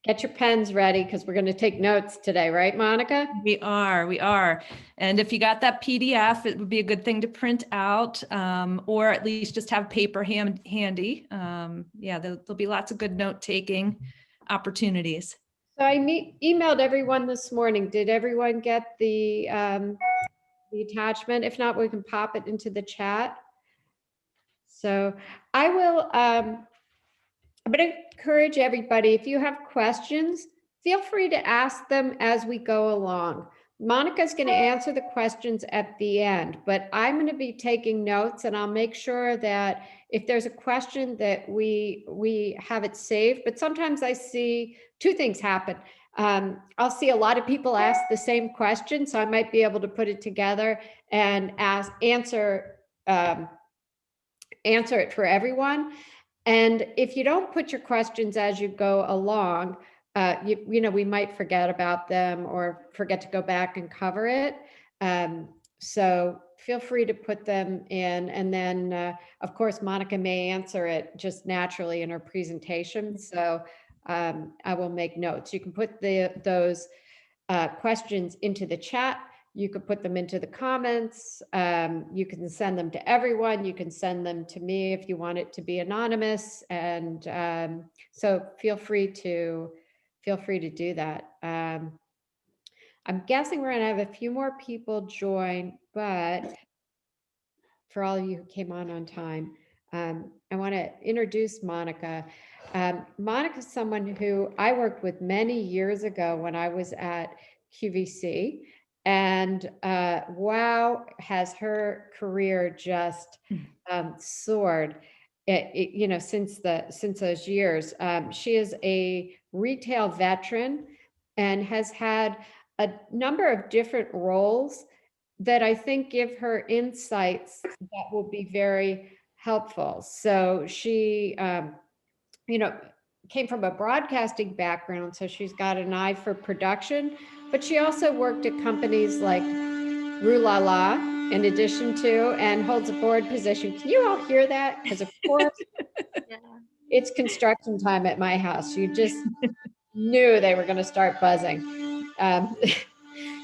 Get your pens ready because we're going to take notes today, right, Monica? We are. And if you got that PDF, it would be a good thing to print out, or at least just have paper handy. Yeah, there'll be lots of good note-taking opportunities. So I emailed everyone this morning. Did everyone get the attachment? If not, we can pop it into the chat. So I will, I'm going to encourage everybody, if you have questions, feel free to ask them as we go along. Monica's going to answer the questions at the end, but I'm going to be taking notes, and I'll make sure that if there's a question that we have it saved. But sometimes I see two things happen. I'll see a lot of people ask the same question, so I might be able to put it together and answer it for everyone. And if you don't put your questions as you go along, you know, we might forget about them or forget to go back and cover it. So feel free to put them in. And then, of course, Monica may answer it just naturally in her presentation. So I will make notes. You can put those questions into the chat. You could put them into the comments. You can send them to everyone. You can send them to me if you want it to be anonymous. And so feel free to do that. I'm guessing we're going to have a few more people join, but for all of you who came on time, I want to introduce Monica. Monica's someone who I worked with many years ago when I was at QVC. And wow, has her career just soared, you know, since those years. She is a retail veteran and has had a number of different roles that I think give her insights that will be very helpful. So she, you know, came from a broadcasting background, so she's got an eye for production, but she also worked at companies like Rue La La, in addition to, and holds a board position. Can you all hear that? Because of course, it's construction time at my house. You just knew they were going to start buzzing.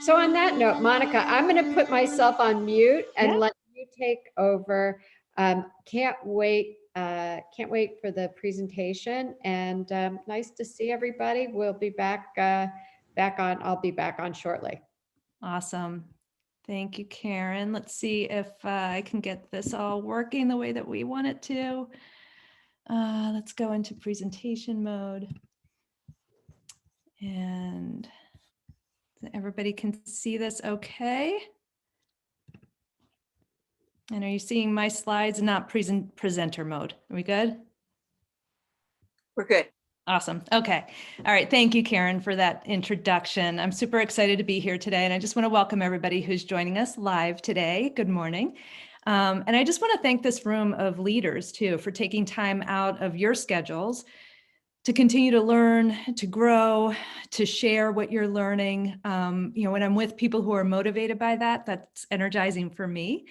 So on that note, Monica, I'm going to put myself on mute and let you take over. Can't wait for the presentation, and nice to see everybody. We'll be back on. I'll be back on shortly. Awesome. Thank you, Karen. Let's see if I can get this all working the way that we want it to. Let's go into presentation mode. And everybody can see this okay? And are you seeing my slides and not presenter mode? Are we good? We're good. Awesome. Okay. All right. Thank you, Karen, for that introduction. I'm super excited to be here today. And I just want to welcome everybody who's joining us live today. Good morning. And I just want to thank this room of leaders too, for taking time out of your schedules to continue to learn, to grow, to share what you're learning. You know, when I'm with people who are motivated by that, that's energizing for me.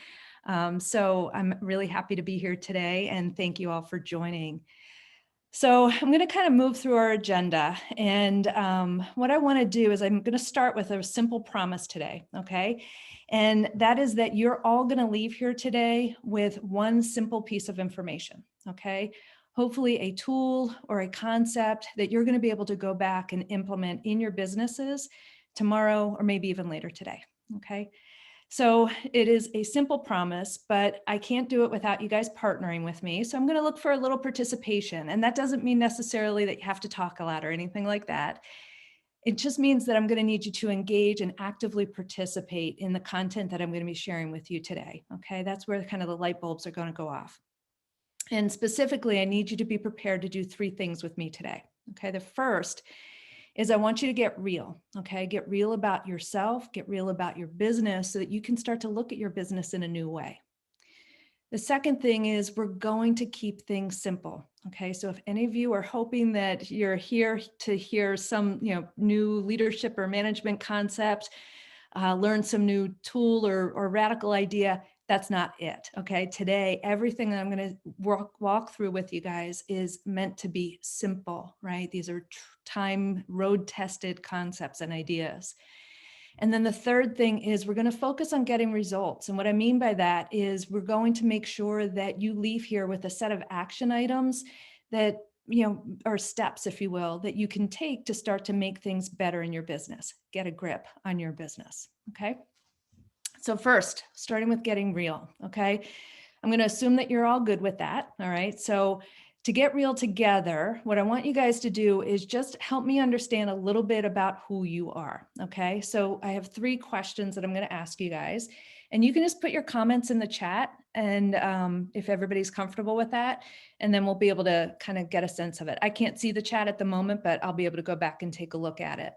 So I'm really happy to be here today, and thank you all for joining. So I'm going to kind of move through our agenda, and what I want to do is I'm going to start with a simple promise today, okay? And that is that you're all going to leave here today with one simple piece of information, okay? Hopefully a tool or a concept that you're going to be able to go back and implement in your businesses tomorrow or maybe even later today, okay? So it is a simple promise, but I can't do it without you guys partnering with me. So I'm going to look for a little participation. And that doesn't mean necessarily that you have to talk a lot or anything like that. It just means that I'm going to need you to engage and actively participate in the content that I'm going to be sharing with you today. Okay, that's where kind of the light bulbs are going to go off. And specifically, I need you to be prepared to do 3 things with me today. Okay, the first is I want you to get real, okay? Get real about yourself, get real about your business so that you can start to look at your business in a new way. The second thing is we're going to keep things simple, okay? So if any of you are hoping that you're here to hear some, you know, new leadership or management concept, learn some new tool or radical idea, That's not it. Okay. Today, everything that I'm going to walk through with you guys is meant to be simple, right? These are time road tested concepts and ideas. And then the third thing is we're going to focus on getting results. And what I mean by that is we're going to make sure that you leave here with a set of action items that, or steps, if you will, that you can take to start to make things better in your business, get a grip on your business. Okay. So first, starting with getting real. Okay. I'm going to assume that you're all good with that. All right. So to get real together, what I want you guys to do is just help me understand a little bit about who you are. Okay. So I have 3 questions that I'm going to ask you guys, and you can just put your comments in the chat, and if everybody's comfortable with that, and then we'll be able to kind of get a sense of it. I can't see the chat at the moment, but I'll be able to go back and take a look at it.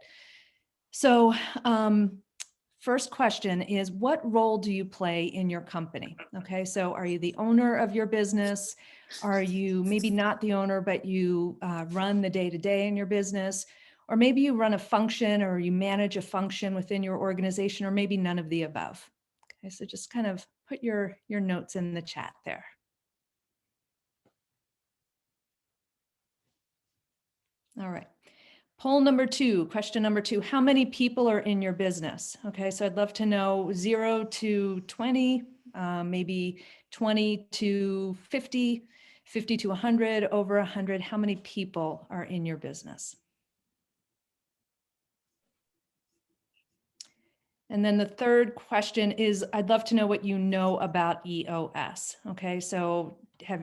So, first question is, what role do you play in your company? Okay, so are you the owner of your business? Are you maybe not the owner, but you run the day-to-day in your business? Or maybe you run a function, or you manage a function within your organization, or maybe none of the above. Okay, so just kind of put your notes in the chat there. All right. Poll number 2, question number 2, how many people are in your business? Okay, so I'd love to know 0 to 20, maybe 20 to 50, 50 to 100, over 100. How many people are in your business? And then the third question is, I'd love to know what you know about EOS. Okay, so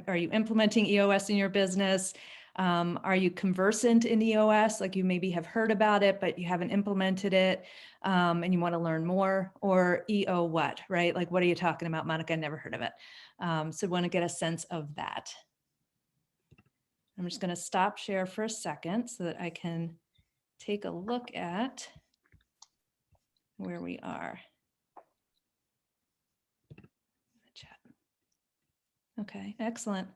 are you implementing EOS in your business? Are you conversant in EOS? Like you maybe have heard about it, but you haven't implemented it, and you want to learn more? Or EO what, right? Like, what are you talking about, Monica? I never heard of it. So want to get a sense of that. I'm just going to stop share for a second so that I can take a look at where we are. Chat. Okay, excellent.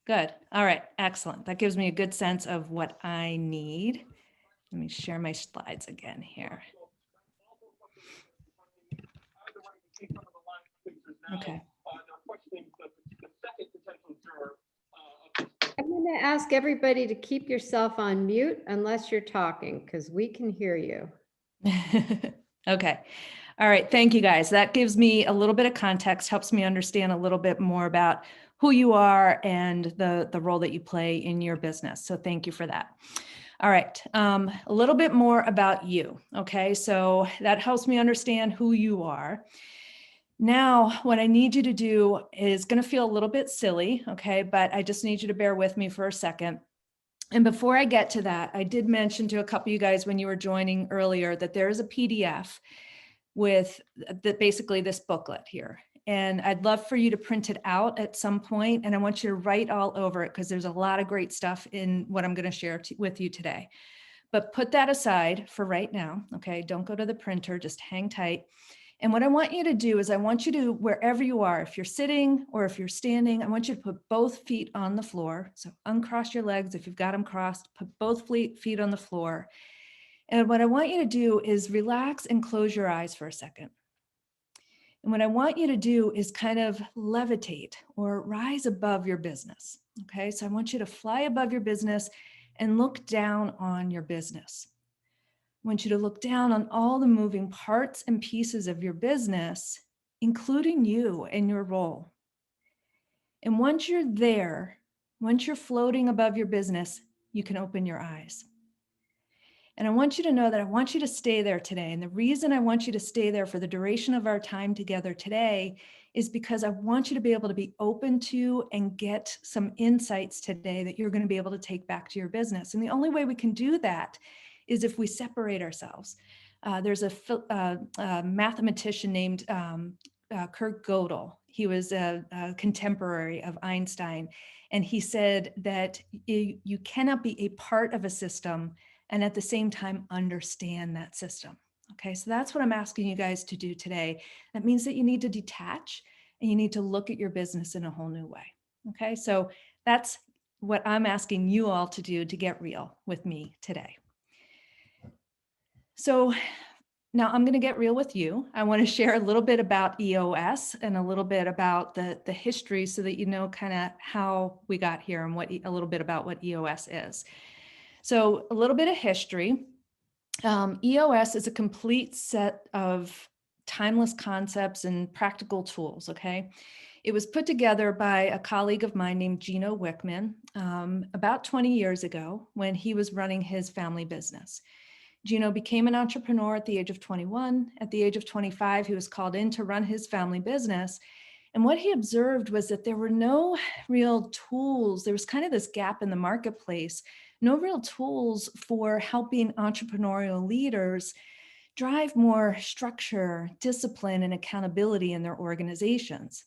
Good. All right, excellent. That gives me a good sense of what I need. Let me share my slides again here. Okay. I'm going to ask everybody to keep yourself on mute unless you're talking, because we can hear you. Okay. All right. Thank you, guys. That gives me a little bit of context, helps me understand a little bit more about who you are and the role that you play in your business. So thank you for that. All right. A little bit more about you. Okay. So that helps me understand who you are. Now, what I need you to do is going to feel a little bit silly. Okay. But I just need you to bear with me for a second. And before I get to that, I did mention to a couple of you guys when you were joining earlier that there is a PDF with basically this booklet here. And I'd love for you to print it out at some point, and I want you to write all over it because there's a lot of great stuff in what I'm going to share with you today. But put that aside for right now, okay? Don't go to the printer, just hang tight. And what I want you to do is I want you to, wherever you are, if you're sitting or if you're standing, I want you to put both feet on the floor. So uncross your legs if you've got them crossed, put both feet on the floor. And what I want you to do is relax and close your eyes for a second. And what I want you to do is kind of levitate or rise above your business. Okay, so I want you to fly above your business and look down on your business. I want you to look down on all the moving parts and pieces of your business, including you and your role. And once you're there, once you're floating above your business, you can open your eyes. And I want you to know that I want you to stay there today. And the reason I want you to stay there for the duration of our time together today is because I want you to be able to be open to and get some insights today that you're going to be able to take back to your business. And the only way we can do that is if we separate ourselves. There's a mathematician named Kurt Gödel. He was a contemporary of Einstein. And he said that you cannot be a part of a system and at the same time understand that system. Okay, so that's what I'm asking you guys to do today. That means that you need to detach and you need to look at your business in a whole new way. Okay, so that's what I'm asking you all to do to get real with me today. So Now I'm going to get real with you. I want to share a little bit about EOS and a little bit about the history so that you know kind of how we got here and a little bit about what EOS is. So a little bit of history. EOS is a complete set of timeless concepts and practical tools, okay? It was put together by a colleague of mine named Gino Wickman about 20 years ago when he was running his family business. Gino became an entrepreneur at the age of 21. At the age of 25, he was called in to run his family business. And what he observed was that there were no real tools. There was kind of this gap in the marketplace, no real tools for helping entrepreneurial leaders drive more structure, discipline, and accountability in their organizations.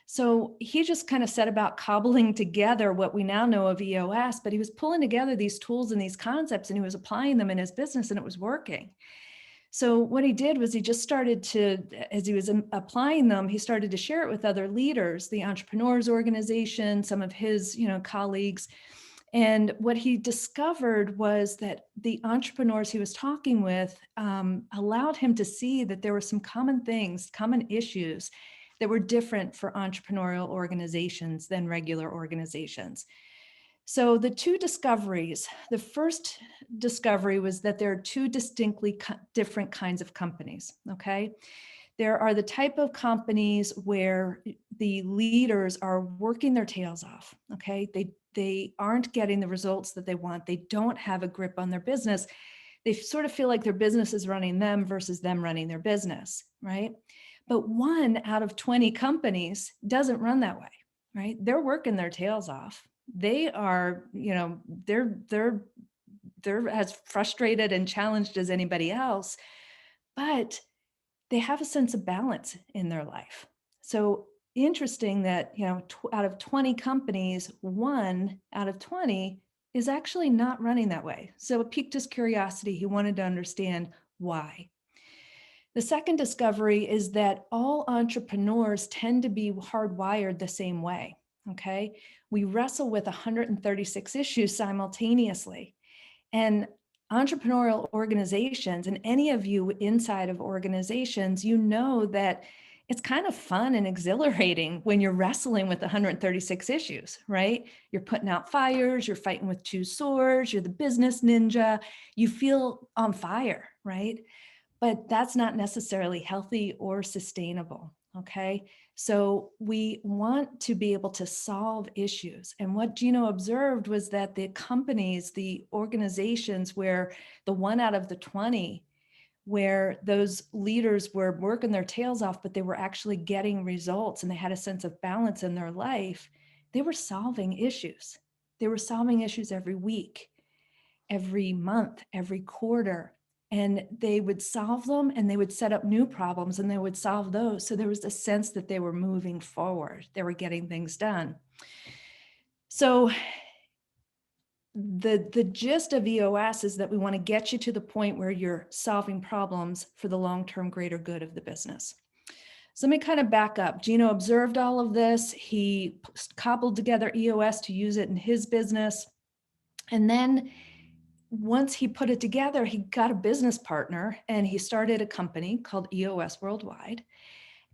So he just kind of set about cobbling together what we now know of EOS, but he was pulling together these tools and these concepts and he was applying them in his business and it was working. So what he did was he just started to, as he was applying them, he started to share it with other leaders, the entrepreneurs organization, some of his, colleagues. And what he discovered was that the entrepreneurs he was talking with allowed him to see that there were some common things, common issues that were different for entrepreneurial organizations than regular organizations. So the two discoveries, the first discovery was that there are two distinctly different kinds of companies, okay? There are the type of companies where the leaders are working their tails off, okay? They aren't getting the results that they want. They don't have a grip on their business. They sort of feel like their business is running them versus them running their business, right? But 1 out of 20 companies doesn't run that way, right? They're working their tails off. They are, they're as frustrated and challenged as anybody else, but they have a sense of balance in their life. So interesting that, out of 20 companies, 1 out of 20 is actually not running that way. So it piqued his curiosity. He wanted to understand why. The second discovery is that all entrepreneurs tend to be hardwired the same way, okay? We wrestle with 136 issues simultaneously. And entrepreneurial organizations, and any of you inside of organizations, you know that it's kind of fun and exhilarating when you're wrestling with 136 issues, right? You're putting out fires, you're fighting with 2 swords, you're the business ninja, you feel on fire, right? But that's not necessarily healthy or sustainable, okay? So we want to be able to solve issues. And what Gino observed was that the companies, the organizations where the 1 out of the 20, where those leaders were working their tails off, but they were actually getting results and they had a sense of balance in their life, they were solving issues. They were solving issues every week, every month, every quarter. And they would solve them and they would set up new problems and they would solve those. So there was a sense that they were moving forward. They were getting things done. So the gist of EOS is that we want to get you to the point where you're solving problems for the long-term greater good of the business. So let me kind of back up. Gino observed all of this. He cobbled together EOS to use it in his business. And then once he put it together, he got a business partner and he started a company called EOS Worldwide.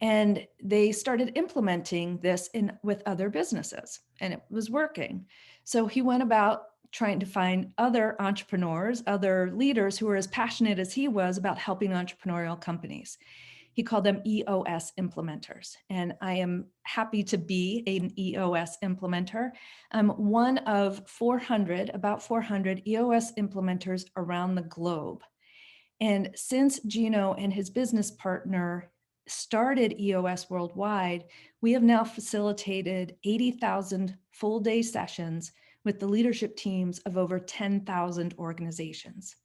And they started implementing this with other businesses and it was working. So he went about trying to find other entrepreneurs, other leaders who were as passionate as he was about helping entrepreneurial companies. He called them EOS implementers. And I am happy to be an EOS implementer. I'm one of about 400 EOS implementers around the globe. And since Gino and his business partner started EOS Worldwide, we have now facilitated 80,000 full-day sessions with the leadership teams of over 10,000 organizations.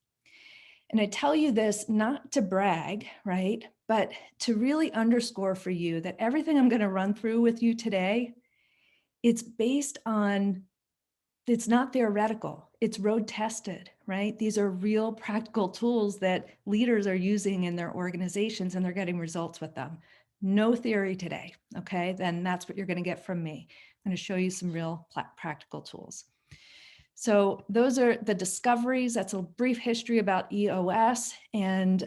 And I tell you this not to brag, right? But to really underscore for you that everything I'm going to run through with you today, it's not theoretical, it's road tested, right? These are real practical tools that leaders are using in their organizations and they're getting results with them. No theory today, okay? Then that's what you're going to get from me. I'm going to show you some real practical tools. So those are the discoveries. That's a brief history about EOS and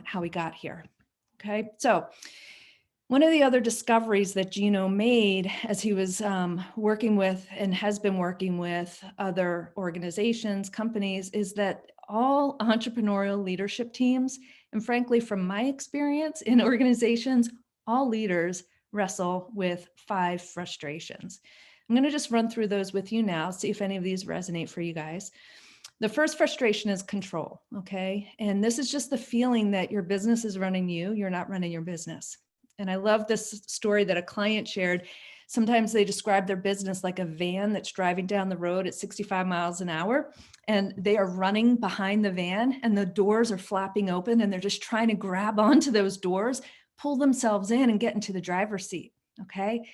how we got here. Okay, so one of the other discoveries that Gino made as he was working with and has been working with other organizations, companies, is that all entrepreneurial leadership teams, and frankly, from my experience in organizations, all leaders wrestle with 5 frustrations. I'm going to just run through those with you now, see if any of these resonate for you guys. The first frustration is control, okay? And this is just the feeling that your business is running you, you're not running your business. And I love this story that a client shared. Sometimes they describe their business like a van that's driving down the road at 65 miles an hour, and they are running behind the van and the doors are flapping open and they're just trying to grab onto those doors, pull themselves in and get into the driver's seat, okay?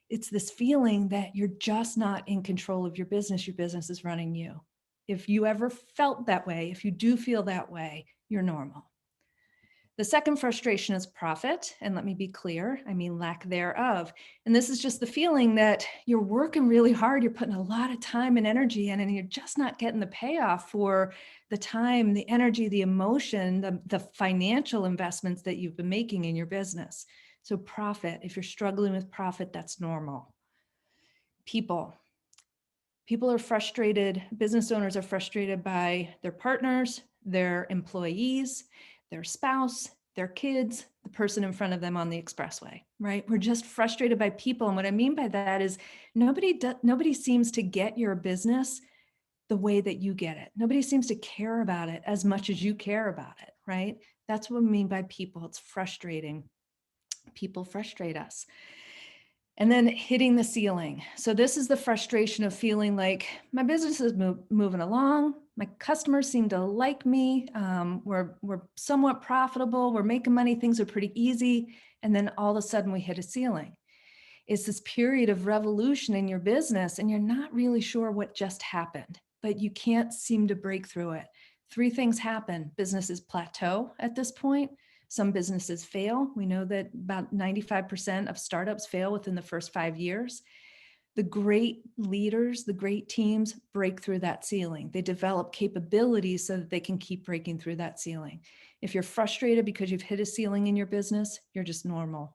It's this feeling that you're just not in control of your business is running you. If you ever felt that way, if you do feel that way, you're normal. The second frustration is profit. And let me be clear, I mean lack thereof. And this is just the feeling that you're working really hard, you're putting a lot of time and energy in, and you're just not getting the payoff for the time, the energy, the emotion, the financial investments that you've been making in your business. So profit, if you're struggling with profit, that's normal. People are frustrated, business owners are frustrated by their partners, their employees, their spouse, their kids, the person in front of them on the expressway, right? We're just frustrated by people. And what I mean by that is nobody seems to get your business the way that you get it. Nobody seems to care about it as much as you care about it, right? That's what we mean by people. It's frustrating. People frustrate us. And then hitting the ceiling. So this is the frustration of feeling like my business is moving along. My customers seem to like me. We're somewhat profitable. We're making money. Things are pretty easy. And then all of a sudden we hit a ceiling. It's this period of revolution in your business and you're not really sure what just happened, but you can't seem to break through it. 3 things happen. Businesses plateau at this point. Some businesses fail. We know that about 95% of startups fail within the first 5 years. The great leaders, the great teams break through that ceiling. They develop capabilities so that they can keep breaking through that ceiling. If you're frustrated because you've hit a ceiling in your business, you're just normal.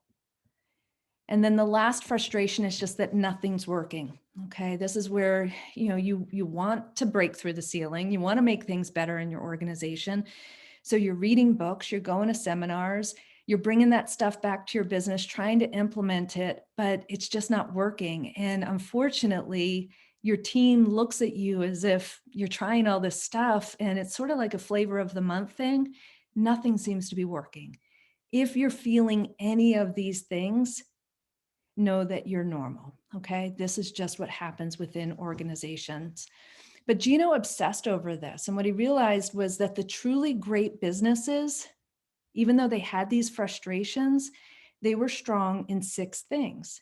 And then the last frustration is just that nothing's working. Okay, this is where you want to break through the ceiling. You want to make things better in your organization. So you're reading books, you're going to seminars, you're bringing that stuff back to your business, trying to implement it, but it's just not working. And unfortunately, your team looks at you as if you're trying all this stuff and it's sort of like a flavor of the month thing. Nothing seems to be working. If you're feeling any of these things, know that you're normal, okay? This is just what happens within organizations. But Gino obsessed over this. And what he realized was that the truly great businesses, even though they had these frustrations, they were strong in 6 things.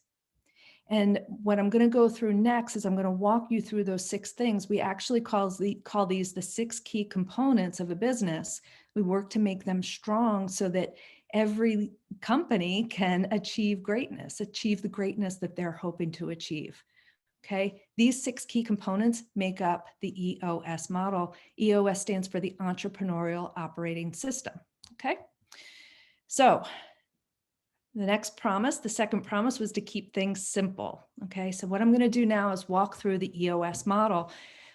And what I'm going to go through next is I'm going to walk you through those 6 things. We actually call these the 6 key components of a business. We work to make them strong so that every company can achieve greatness, achieve the greatness that they're hoping to achieve. Okay, these 6 key components make up the EOS model. EOS stands for the Entrepreneurial Operating System. Okay, so the next promise, the second promise, was to keep things simple. Okay, so what I'm going to do now is walk through the EOS model.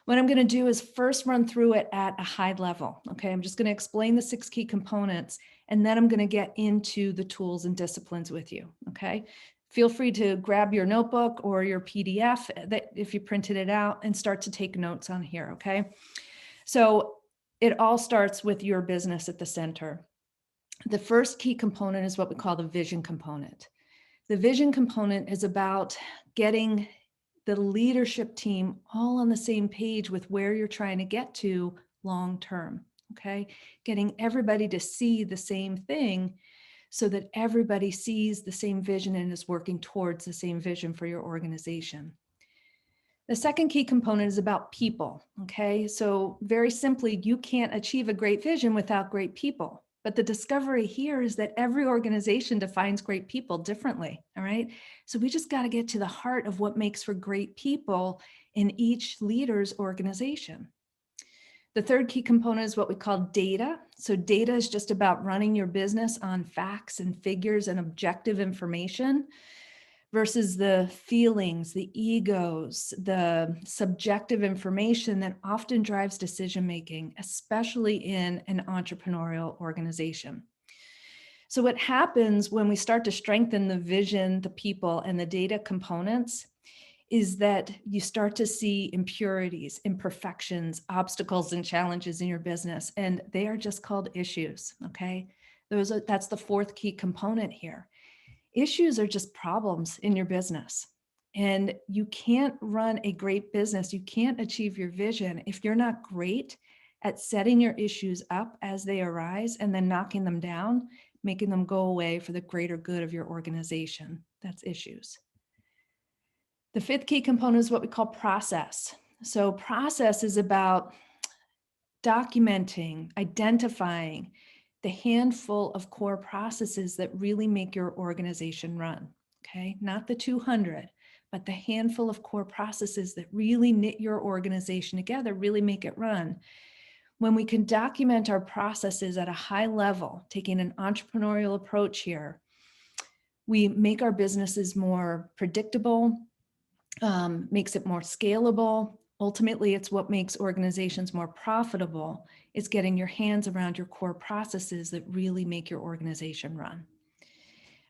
What I'm going to do is first run through it at a high level. Okay, I'm just going to explain the 6 key components, and then I'm going to get into the tools and disciplines with you. Okay. Feel free to grab your notebook or your PDF that if you printed it out and start to take notes on here, okay? So it all starts with your business at the center. The first key component is what we call the vision component. The vision component is about getting the leadership team all on the same page with where you're trying to get to long term, okay? Getting everybody to see the same thing so that everybody sees the same vision and is working towards the same vision for your organization. The second key component is about people, okay? So very simply, you can't achieve a great vision without great people. But the discovery here is that every organization defines great people differently, all right? So we just got to get to the heart of what makes for great people in each leader's organization. The third key component is what we call data. So data is just about running your business on facts and figures and objective information versus the feelings, the egos, the subjective information that often drives decision-making, especially in an entrepreneurial organization. So what happens when we start to strengthen the vision, the people, and the data components is that you start to see impurities, imperfections, obstacles, and challenges in your business, and they are just called issues, okay? That's the fourth key component here. Issues are just problems in your business. And you can't run a great business, you can't achieve your vision if you're not great at setting your issues up as they arise and then knocking them down, making them go away for the greater good of your organization. That's issues. The fifth key component is what we call process. So process is about documenting, identifying the handful of core processes that really make your organization run, okay? Not the 200, but the handful of core processes that really knit your organization together, really make it run. When we can document our processes at a high level, taking an entrepreneurial approach here, we make our businesses more predictable, makes it more scalable. Ultimately, it's what makes organizations more profitable. It's getting your hands around your core processes that really make your organization run.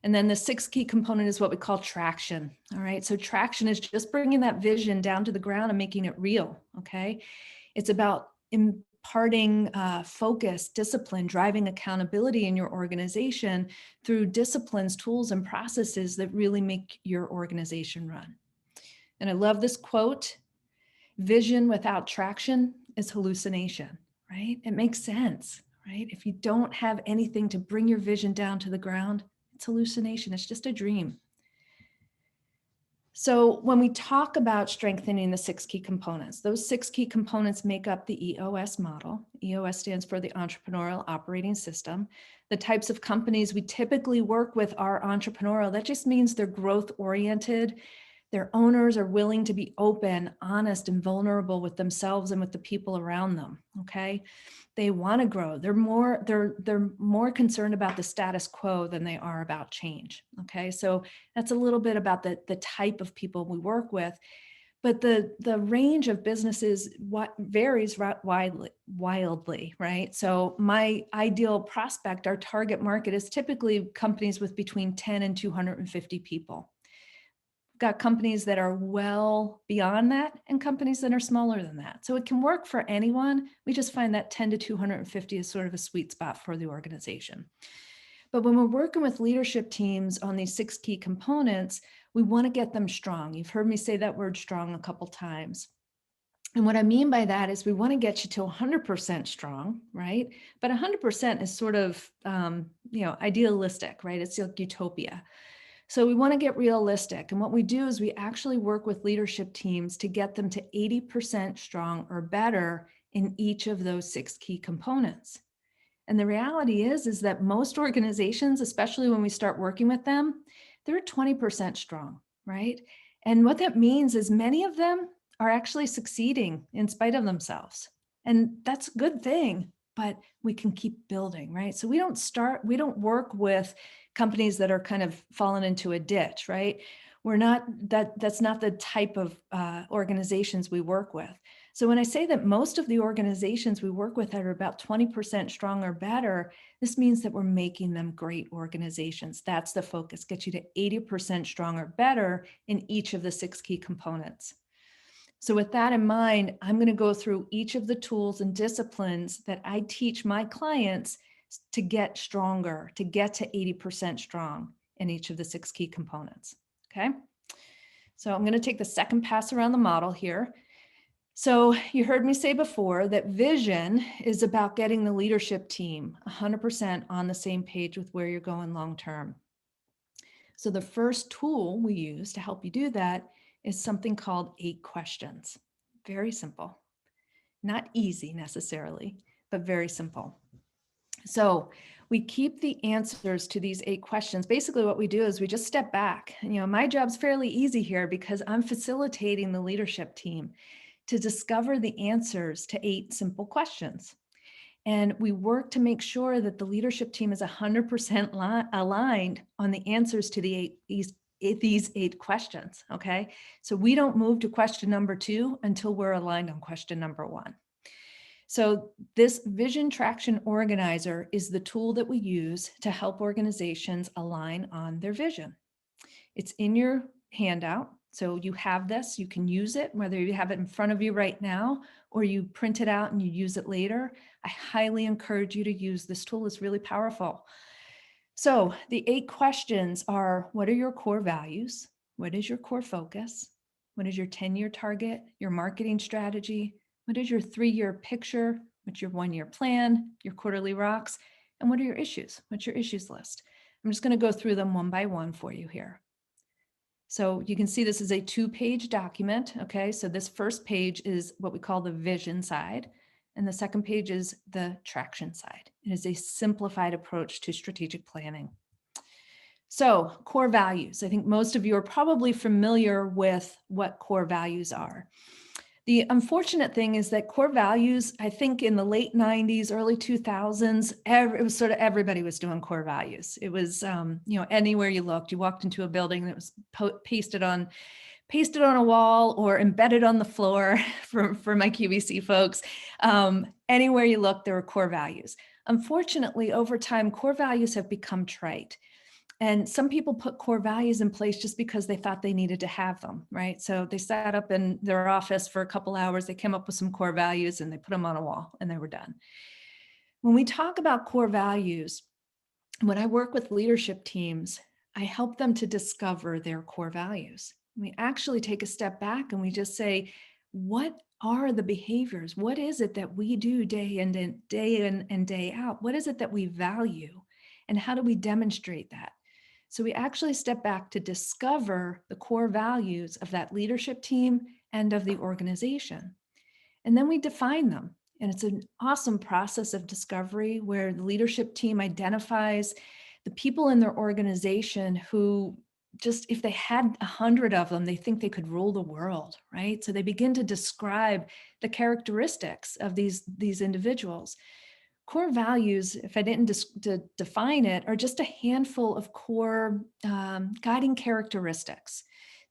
And then the sixth key component is what we call traction. All right. So traction is just bringing that vision down to the ground and making it real. Okay. It's about imparting focus, discipline, driving accountability in your organization through disciplines, tools, and processes that really make your organization run. And I love this quote: vision without traction is hallucination, right? It makes sense, right? If you don't have anything to bring your vision down to the ground, it's hallucination. It's just a dream. So when we talk about strengthening the 6 key components, those 6 key components make up the EOS model. EOS stands for the Entrepreneurial Operating System. The types of companies we typically work with are entrepreneurial. That just means they're growth oriented. Their owners are willing to be open, honest, and vulnerable with themselves and with the people around them, okay? They want to grow. They're more concerned about the status quo than they are about change, okay? So that's a little bit about the type of people we work with. But the range of businesses varies wildly, right? So my ideal prospect, our target market, is typically companies with between 10 and 250 people. Got companies that are well beyond that and companies that are smaller than that. So it can work for anyone. We just find that 10 to 250 is sort of a sweet spot for the organization. But when we're working with leadership teams on these 6 key components, we want to get them strong. You've heard me say that word strong a couple times. And what I mean by that is we want to get you to 100% strong, right? But 100% is sort of, idealistic, right? It's like utopia. So we want to get realistic. And what we do is we actually work with leadership teams to get them to 80% strong or better in each of those 6 key components. And the reality is that most organizations, especially when we start working with them, they're 20% strong, right? And what that means is many of them are actually succeeding in spite of themselves. And that's a good thing, but we can keep building, right? So we don't work with companies that are kind of fallen into a ditch, right? That's not the type of organizations we work with. So when I say that most of the organizations we work with are about 20% strong or better, this means that we're making them great organizations. That's the focus, get you to 80% strong or better in each of the 6 key components. So with that in mind, I'm going to go through each of the tools and disciplines that I teach my clients to get stronger, to get to 80% strong in each of the 6 key components, okay? So I'm going to take the second pass around the model here. So you heard me say before that vision is about getting the leadership team 100% on the same page with where you're going long-term. So the first tool we use to help you do that is something called 8 questions. Very simple, not easy necessarily, but very simple. So we keep the answers to these 8 questions. Basically what we do is we just step back. And, my job's fairly easy here because I'm facilitating the leadership team to discover the answers to 8 simple questions. And we work to make sure that the leadership team is 100% aligned on the answers to these 8 questions, okay? So we don't move to question number 2 until we're aligned on question number 1. So this vision traction organizer is the tool that we use to help organizations align on their vision. It's in your handout. So you have this, you can use it, whether you have it in front of you right now, or you print it out and you use it later. I highly encourage you to use this tool. It's really powerful. So the 8 questions are, what are your core values? What is your core focus? What is your 10-year target, your marketing strategy? What is your 3-year picture? What's your 1-year plan, your quarterly rocks? And what are your issues? What's your issues list? I'm just going to go through them one by one for you here. So you can see this is a 2-page document. Okay, so this first page is what we call the vision side, and the second page is the traction side. It is a simplified approach to strategic planning. So core values. I think most of you are probably familiar with what core values are. The unfortunate thing is that core values, I think in the late 90s, early 2000s, it was sort of everybody was doing core values. It was, anywhere you looked, you walked into a building that was pasted on a wall or embedded on the floor for my QVC folks. Anywhere you looked, there were core values. Unfortunately, over time, core values have become trite. And some people put core values in place just because they thought they needed to have them, right? So they sat up in their office for a couple hours, they came up with some core values and they put them on a wall and they were done. When we talk about core values, when I work with leadership teams, I help them to discover their core values. We actually take a step back and we just say, what are the behaviors? What is it that we do day in and day out? What is it that we value? And how do we demonstrate that? So we actually step back to discover the core values of that leadership team and of the organization. And then we define them. And it's an awesome process of discovery where the leadership team identifies the people in their organization who just, if they had 100 of them, they think they could rule the world, right? So they begin to describe the characteristics of these individuals. Core values, if I didn't define it, are just a handful of core guiding characteristics.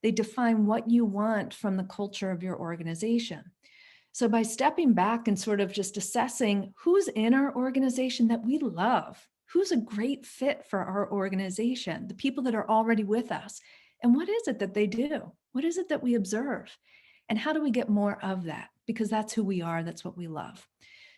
They define what you want from the culture of your organization. So by stepping back and sort of just assessing who's in our organization that we love, who's a great fit for our organization, the people that are already with us, and what is it that they do? What is it that we observe? And how do we get more of that? Because that's who we are, that's what we love.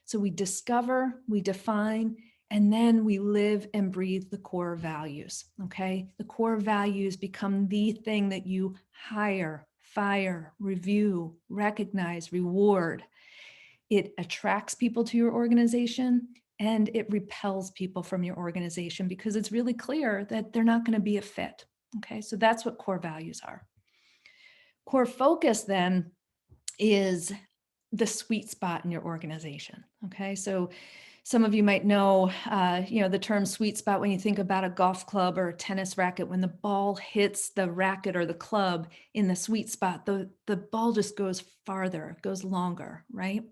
So we discover, we define, and then we live and breathe the core values, okay? The core values become the thing that you hire, fire, review, recognize, reward. It attracts people to your organization and it repels people from your organization because it's really clear that they're not going to be a fit, okay? So that's what core values are. Core focus then is the sweet spot in your organization. Okay, so some of you might know, the term sweet spot when you think about a golf club or a tennis racket. When the ball hits the racket or the club in the sweet spot, the ball just goes farther, goes longer, right?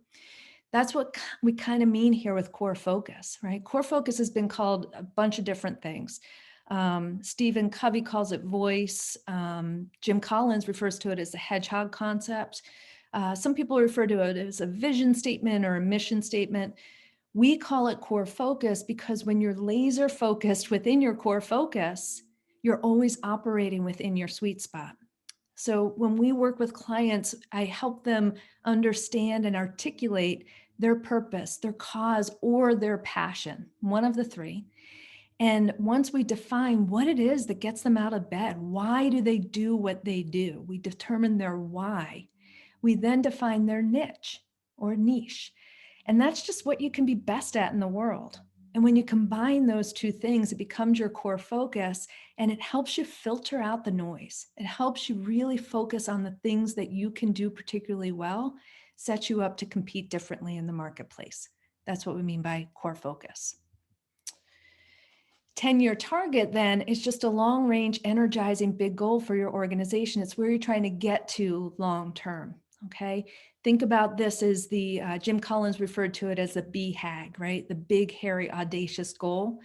That's what we kind of mean here with core focus, right? Core focus has been called a bunch of different things. Stephen Covey calls it voice. Jim Collins refers to it as the hedgehog concept. Some people refer to it as a vision statement or a mission statement. We call it core focus because when you're laser focused within your core focus, you're always operating within your sweet spot. So when we work with clients, I help them understand and articulate their purpose, their cause, or their passion, one of the three. And once we define what it is that gets them out of bed, why do they do what they do? We determine their why. We then define their niche or niche. And that's just what you can be best at in the world. And when you combine those two things, it becomes your core focus and it helps you filter out the noise. It helps you really focus on the things that you can do particularly well, sets you up to compete differently in the marketplace. That's what we mean by core focus. 10-year target then is just a long range, energizing big goal for your organization. It's where you're trying to get to long term. Okay. Think about this as the Jim Collins referred to it as the BHAG, right? The big, hairy, audacious goal.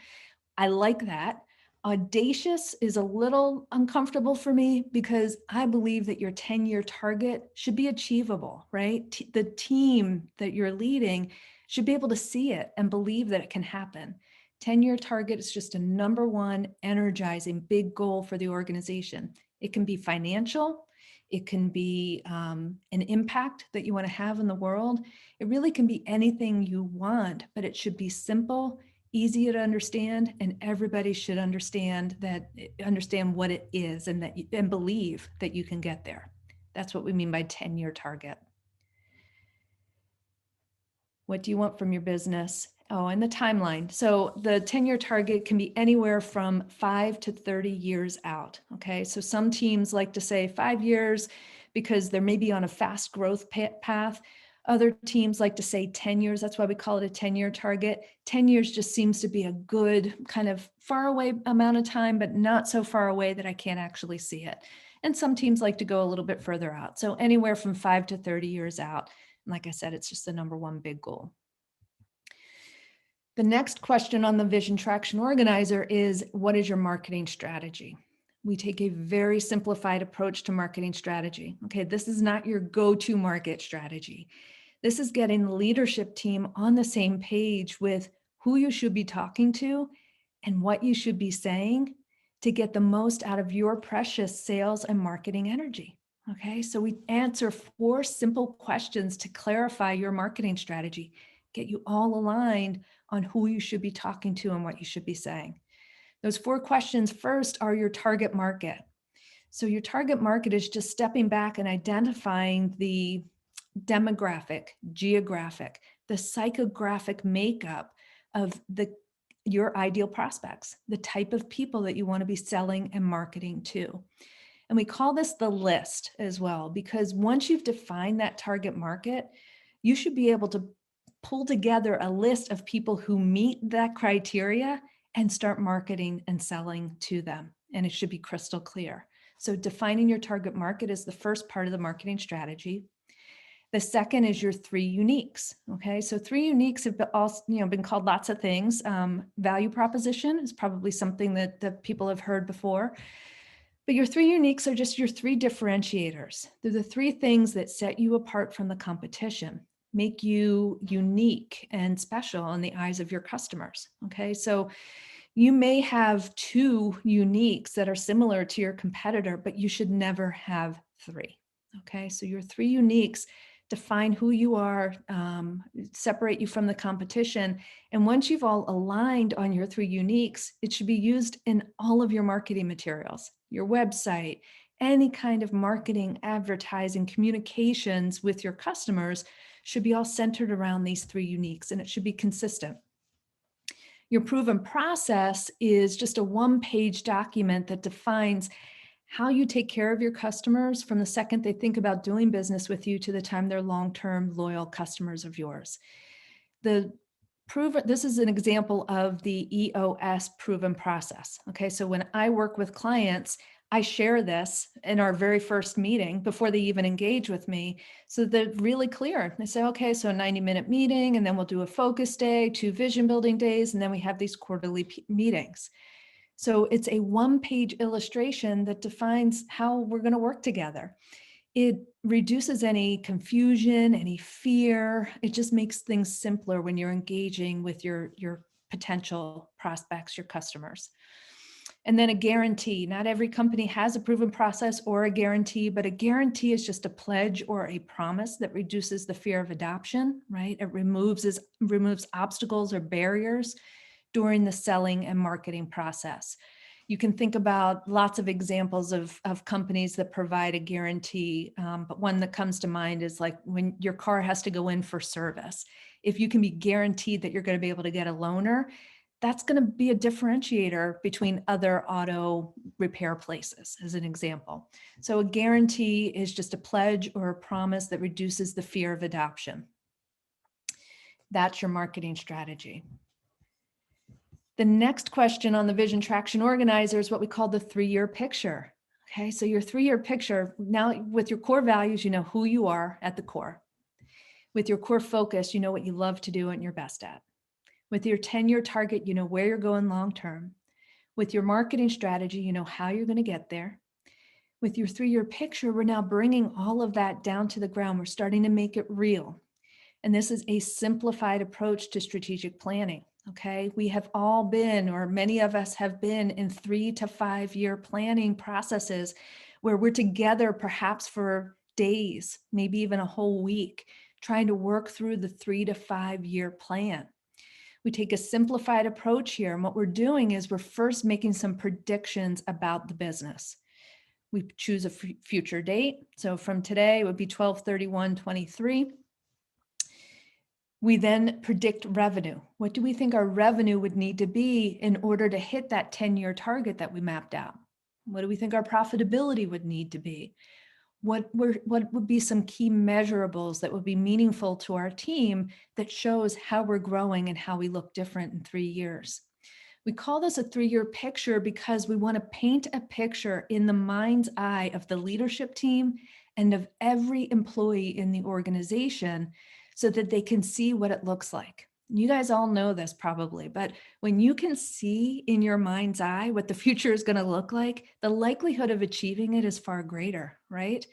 I like that. Audacious is a little uncomfortable for me because I believe that your 10-year target should be achievable, right? The team that you're leading should be able to see it and believe that it can happen. 10-year target is just a number one energizing big goal for the organization. It can be financial. It can be an impact that you want to have in the world. It really can be anything you want, but it should be simple, easy to understand, and everybody should understand what it is and believe that you can get there. That's what we mean by 10-year target. What do you want from your business? Oh, and the timeline. So the 10-year target can be anywhere from 5 to 30 years out. Okay. So some teams like to say 5 years because they're maybe on a fast growth path. Other teams like to say 10 years. That's why we call it a 10-year target. 10 years just seems to be a good kind of far away amount of time, but not so far away that I can't actually see it. And some teams like to go a little bit further out. So anywhere from 5 to 30 years out. Like I said, it's just the number one big goal. The next question on the Vision Traction Organizer is, what is your marketing strategy? We take a very simplified approach to marketing strategy. Okay, this is not your go-to market strategy. This is getting the leadership team on the same page with who you should be talking to and what you should be saying to get the most out of your precious sales and marketing energy. Okay, so we answer 4 simple questions to clarify your marketing strategy, get you all aligned on who you should be talking to and what you should be saying. Those 4 questions first are your target market. So your target market is just stepping back and identifying the demographic, geographic, the psychographic makeup of your ideal prospects, the type of people that you want to be selling and marketing to. And we call this the list as well, because once you've defined that target market, you should be able to pull together a list of people who meet that criteria and start marketing and selling to them. And it should be crystal clear. So defining your target market is the first part of the marketing strategy. The second is your 3 uniques. Okay, so 3 uniques have been called lots of things. Value proposition is probably something that people have heard before. But your 3 uniques are just your 3 differentiators. They're the 3 things that set you apart from the competition, make you unique and special in the eyes of your customers. Okay, so you may have 2 uniques that are similar to your competitor, but you should never have 3. Okay, so your 3 uniques define who you are, separate you from the competition. And once you've all aligned on your 3 uniques, it should be used in all of your marketing materials, your website, any kind of marketing, advertising, communications with your customers should be all centered around these 3 uniques, and it should be consistent. Your proven process is just a 1-page document that defines how you take care of your customers from the second they think about doing business with you to the time they're long-term loyal customers of yours. This is an example of the EOS proven process. Okay, so when I work with clients, I share this in our very first meeting before they even engage with me, so they're really clear. They say, okay, so a 90-minute meeting, and then we'll do a focus day, 2 vision building days, and then we have these quarterly meetings. So it's a 1-page illustration that defines how we're going to work together. It reduces any confusion, any fear. It just makes things simpler when you're engaging with your potential prospects, your customers. And then a guarantee. Not every company has a proven process or a guarantee, but a guarantee is just a pledge or a promise that reduces the fear of adoption, right? It removes obstacles or barriers during the selling and marketing process. You can think about lots of examples of companies that provide a guarantee, but one that comes to mind is like when your car has to go in for service. If you can be guaranteed that you're going to be able to get a loaner, that's going to be a differentiator between other auto repair places, as an example. So a guarantee is just a pledge or a promise that reduces the fear of adoption. That's your marketing strategy. The next question on the vision traction organizer is what we call the 3-year picture. Okay, so your 3-year picture, now with your core values, you know who you are at the core. With your core focus, you know what you love to do and you're best at. With your 10-year target, you know where you're going long-term. With your marketing strategy, you know how you're going to get there. With your 3-year picture, we're now bringing all of that down to the ground. We're starting to make it real. And this is a simplified approach to strategic planning. Okay, we have all been, or many of us have been, in 3 to 5 year planning processes where we're together perhaps for days, maybe even a whole week, trying to work through the 3 to 5 year plan. We take a simplified approach here, and what we're doing is we're first making some predictions about the business. We choose a future date. So from today, it would be 12/31/23. We then predict revenue. What do we think our revenue would need to be in order to hit that 10-year target that we mapped out? What do we think our profitability would need to be? What would be some key measurables that would be meaningful to our team that shows how we're growing and how we look different in 3 years? We call this a 3-year picture because we want to paint a picture in the mind's eye of the leadership team and of every employee in the organization so that they can see what it looks like. You guys all know this probably, but when you can see in your mind's eye what the future is going to look like, the likelihood of achieving it is far greater, right?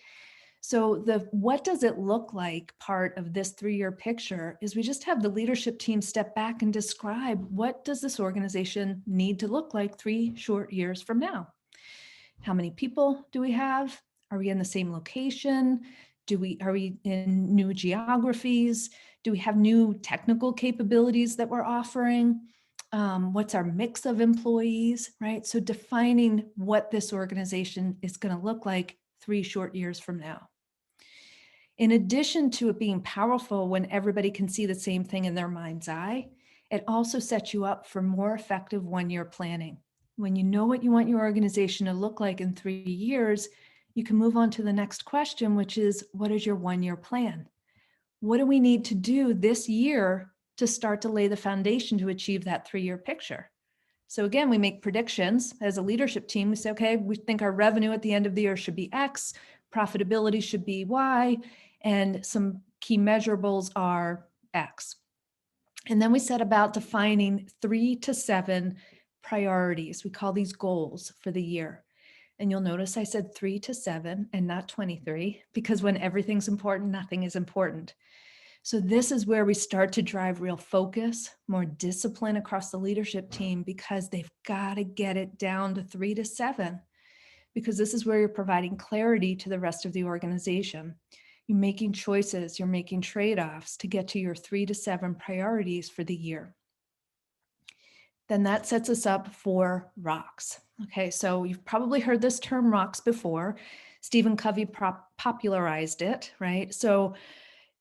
So the what does it look like part of this 3-year picture is we just have the leadership team step back and describe what does this organization need to look like 3 short years from now? How many people do we have? Are we in the same location? Are we in new geographies? Do we have new technical capabilities that we're offering? What's our mix of employees, right? So defining what this organization is going to look like 3 short years from now. In addition to it being powerful when everybody can see the same thing in their mind's eye, it also sets you up for more effective 1-year planning. When you know what you want your organization to look like in 3 years, you can move on to the next question, which is, what is your 1-year plan? What do we need to do this year to start to lay the foundation to achieve that 3-year picture? So again, we make predictions as a leadership team. We say, okay, we think our revenue at the end of the year should be X, profitability should be Y, and some key measurables are X. And then we set about defining 3 to 7 priorities. We call these goals for the year. And you'll notice I said 3 to 7 and not 23, because when everything's important, nothing is important. So this is where we start to drive real focus, more discipline across the leadership team, because they've got to get it down to 3 to 7, because this is where you're providing clarity to the rest of the organization. You're making choices, you're making trade-offs to get to your 3 to 7 priorities for the year. Then that sets us up for rocks. Okay, so you've probably heard this term rocks before. Stephen Covey popularized it, right? So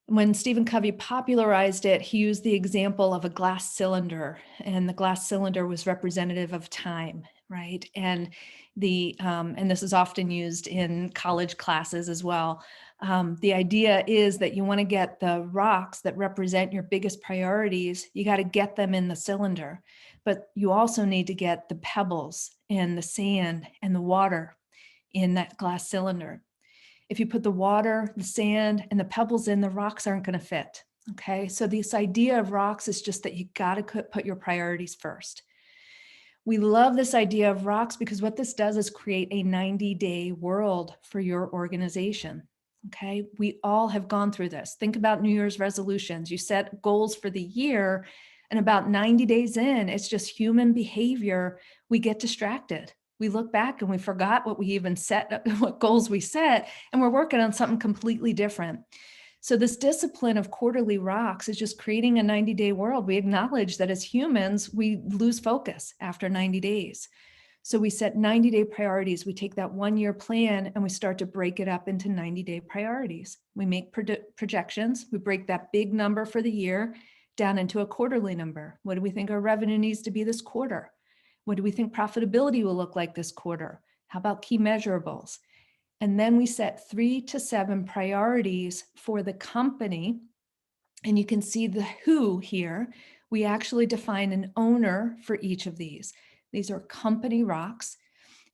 when Stephen Covey popularized it, he used the example of a glass cylinder, and the glass cylinder was representative of time, right? And this is often used in college classes as well. The idea is that you want to get the rocks that represent your biggest priorities. You got to get them in the cylinder, but you also need to get the pebbles and the sand and the water in that glass cylinder. If you put the water, the sand, and the pebbles in, the rocks aren't going to fit. Okay, so this idea of rocks is just that you got to put your priorities first. We love this idea of rocks because what this does is create a 90-day world for your organization. Okay, we all have gone through this. Think about New Year's resolutions. You set goals for the year, and about 90 days in, it's just human behavior. We get distracted. We look back and we forgot what we even set, what goals we set, and we're working on something completely different. So this discipline of quarterly rocks is just creating a 90-day world. We acknowledge that as humans, we lose focus after 90 days. So we set 90-day priorities. We take that 1-year plan and we start to break it up into 90-day priorities. We make projections. We break that big number for the year down into a quarterly number. What do we think our revenue needs to be this quarter? What do we think profitability will look like this quarter? How about key measurables? And then we set 3 to 7 priorities for the company. And you can see the who here. we actually define an owner for each of these. These are company rocks.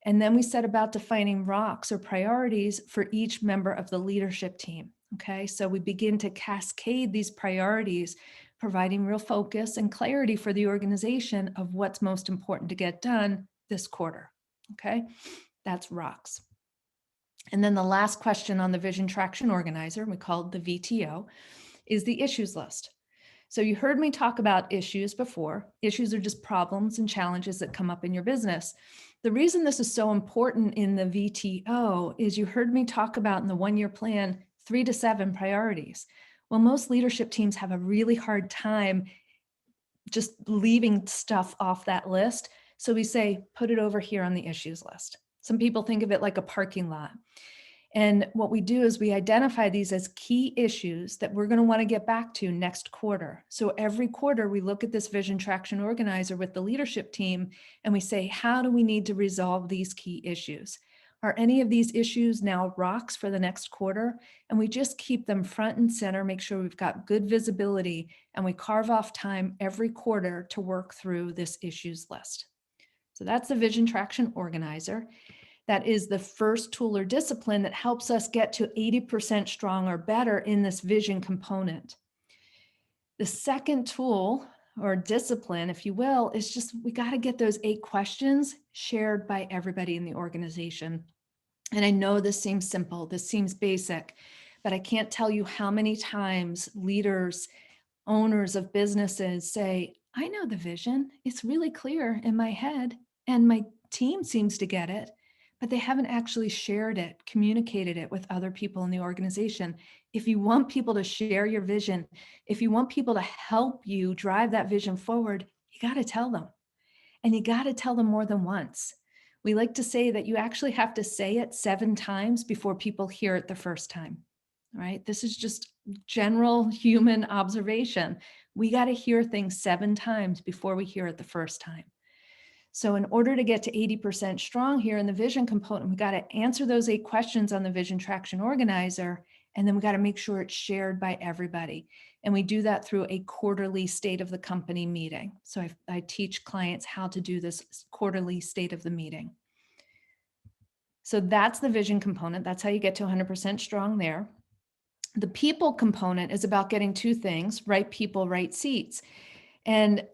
And then we set about defining rocks or priorities for each member of the leadership team. Okay, so we begin to cascade these priorities, providing real focus and clarity for the organization of what's most important to get done this quarter. Okay, that's rocks. And then the last question on the Vision Traction Organizer, we called the VTO, is the issues list. So you heard me talk about issues before. Issues are just problems and challenges that come up in your business. The reason this is so important in the VTO is you heard me talk about in the one-year plan, 3 to 7 priorities. Well, most leadership teams have a really hard time just leaving stuff off that list. So we say, put it over here on the issues list. Some people think of it like a parking lot. And what we do is we identify these as key issues that we're going to want to get back to next quarter. So every quarter we look at this Vision Traction Organizer with the leadership team and we say, how do we need to resolve these key issues? Are any of these issues now rocks for the next quarter? And we just keep them front and center, make sure we've got good visibility, and we carve off time every quarter to work through this issues list. So that's the Vision Traction Organizer. That is the first tool or discipline that helps us get to 80% strong or better in this vision component. The second tool or discipline, if you will, is just we got to get those 8 questions shared by everybody in the organization. And I know this seems simple, this seems basic, but I can't tell you how many times leaders, owners of businesses say, I know the vision, it's really clear in my head, and my team seems to get it, but they haven't actually shared it, communicated it with other people in the organization. If you want people to share your vision, if you want people to help you drive that vision forward, you got to tell them. And you got to tell them more than once. We like to say that you actually have to say it 7 times before people hear it the first time, right? This is just general human observation. We got to hear things 7 times before we hear it the first time. So in order to get to 80% strong here in the vision component, we got to answer those 8 questions on the Vision Traction Organizer, and then we got to make sure it's shared by everybody. And we do that through a quarterly state of the company meeting. So I teach clients how to do this quarterly state of the meeting. So that's the vision component. That's how you get to 100% strong there. The people component is about getting 2 things: right people, right seats. And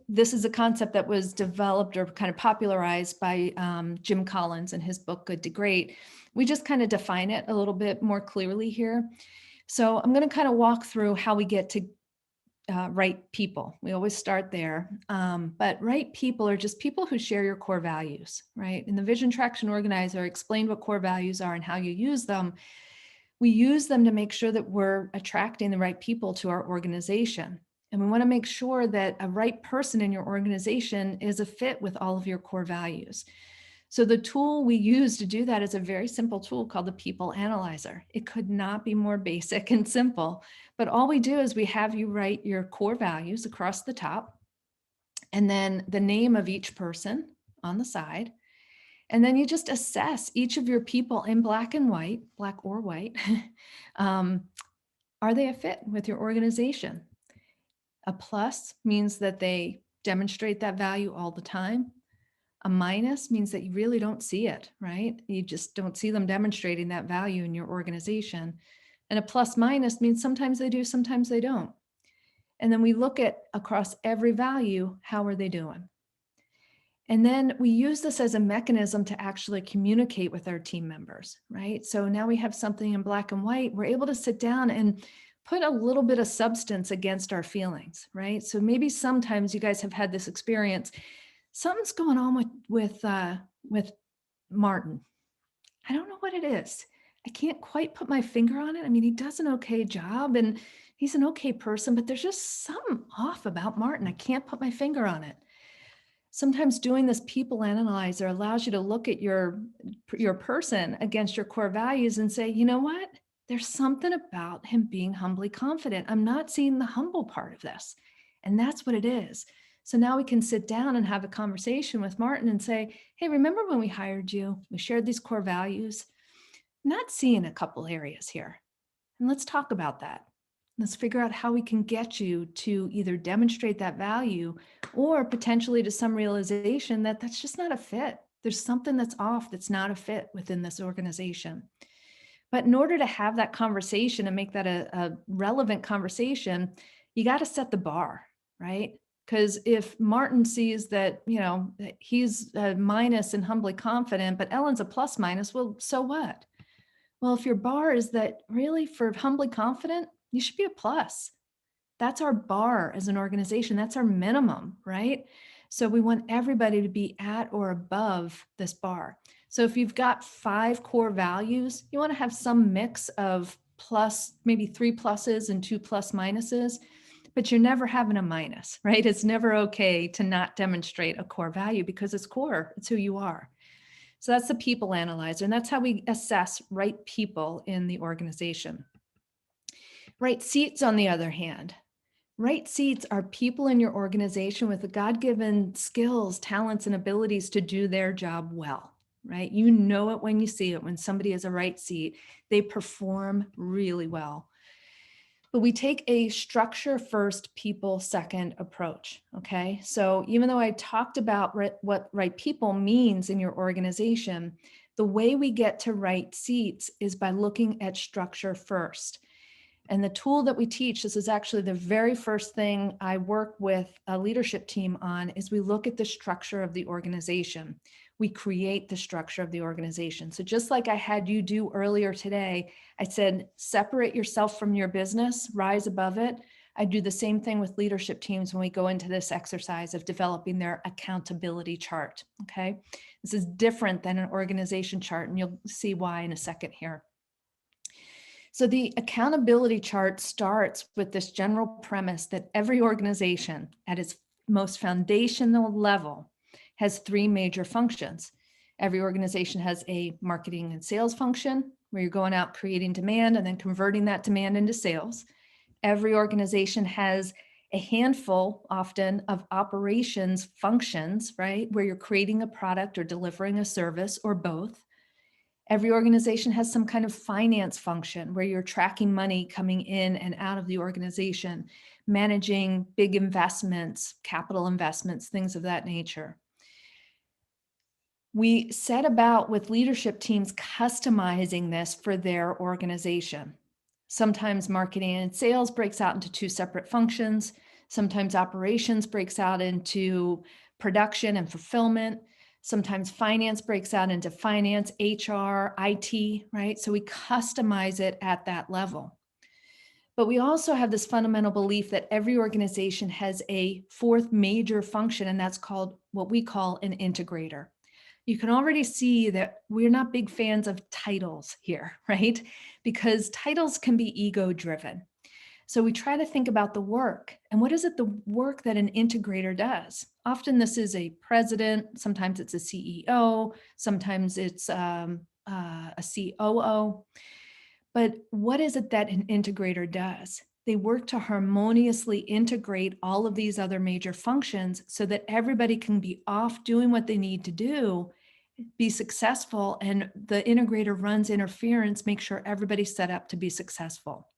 this is a concept that was developed or kind of popularized by Jim Collins in his book, Good to Great. We just kind of define it a little bit more clearly here. So I'm going to kind of walk through how we get to right people. We always start there. But right people are just people who share your core values, right? In the Vision Traction Organizer, I explained what core values are and how you use them. We use them to make sure that we're attracting the right people to our organization. And we want to make sure that a right person in your organization is a fit with all of your core values. So the tool we use to do that is a very simple tool called the People Analyzer. It could not be more basic and simple, but all we do is we have you write your core values across the top, and then the name of each person on the side. And then you just assess each of your people in black and white, black or white. Are they a fit with your organization? A plus means that they demonstrate that value all the time. A minus means that you really don't see it, right? You just don't see them demonstrating that value in your organization. And a plus minus means sometimes they do, sometimes they don't. And then we look at across every value, how are they doing? And then we use this as a mechanism to actually communicate with our team members, right? So now we have something in black and white. We're able to sit down and put a little bit of substance against our feelings, right? So maybe sometimes you guys have had this experience. Something's going on with Martin. I don't know what it is. I can't quite put my finger on it. I mean, he does an okay job and he's an okay person, but there's just something off about Martin. I can't put my finger on it. Sometimes doing this People Analyzer allows you to look at your person against your core values and say, you know what? There's something about him being humbly confident. I'm not seeing the humble part of this. And that's what it is. So now we can sit down and have a conversation with Martin and say, hey, remember when we hired you? We shared these core values. I'm not seeing a couple areas here. And let's talk about that. Let's figure out how we can get you to either demonstrate that value or potentially to some realization that that's just not a fit. There's something that's off, that's not a fit within this organization. But in order to have that conversation and make that a relevant conversation, you got to set the bar, right? Because if Martin sees that, that he's a minus and humbly confident, but Ellen's a plus minus, well, so what? Well, if your bar is that really for humbly confident, you should be a plus. That's our bar as an organization. That's our minimum, right? So we want everybody to be at or above this bar. So if you've got 5 core values, you want to have some mix of plus, maybe 3 pluses and 2 plus minuses, but you're never having a minus, right? It's never okay to not demonstrate a core value because it's core. It's who you are. So that's the people analyzer, and that's how we assess right people in the organization. Right seats, on the other hand. Right seats are people in your organization with the God-given skills, talents, and abilities to do their job well, right? You know it when you see it. When somebody is a right seat, they perform really well. But we take a structure first, people second approach, okay? So even though I talked about what right people means in your organization, the way we get to right seats is by looking at structure first. And the tool that we teach, this is actually the very first thing I work with a leadership team on, is we look at the structure of the organization. We create the structure of the organization. So just like I had you do earlier today, I said, separate yourself from your business, rise above it. I do the same thing with leadership teams when we go into this exercise of developing their accountability chart, okay? This is different than an organization chart, and you'll see why in a second here. So the accountability chart starts with this general premise that every organization at its most foundational level has 3 major functions. Every organization has a marketing and sales function where you're going out creating demand and then converting that demand into sales. Every organization has a handful often of operations functions, right? Where you're creating a product or delivering a service or both. Every organization has some kind of finance function where you're tracking money coming in and out of the organization, managing big investments, capital investments, things of that nature. We set about with leadership teams customizing this for their organization. Sometimes marketing and sales breaks out into 2 separate functions. Sometimes operations breaks out into production and fulfillment. Sometimes finance breaks out into finance, HR, IT, right? So we customize it at that level. But we also have this fundamental belief that every organization has a 4th major function, and that's called what we call an integrator. You can already see that we're not big fans of titles here, right? Because titles can be ego-driven. So we try to think about the work, and what is it the work that an integrator does? Often this is a president, sometimes it's a CEO, sometimes it's a COO. But what is it that an integrator does? They work to harmoniously integrate all of these other major functions so that everybody can be off doing what they need to do, be successful, and the integrator runs interference, make sure everybody's set up to be successful.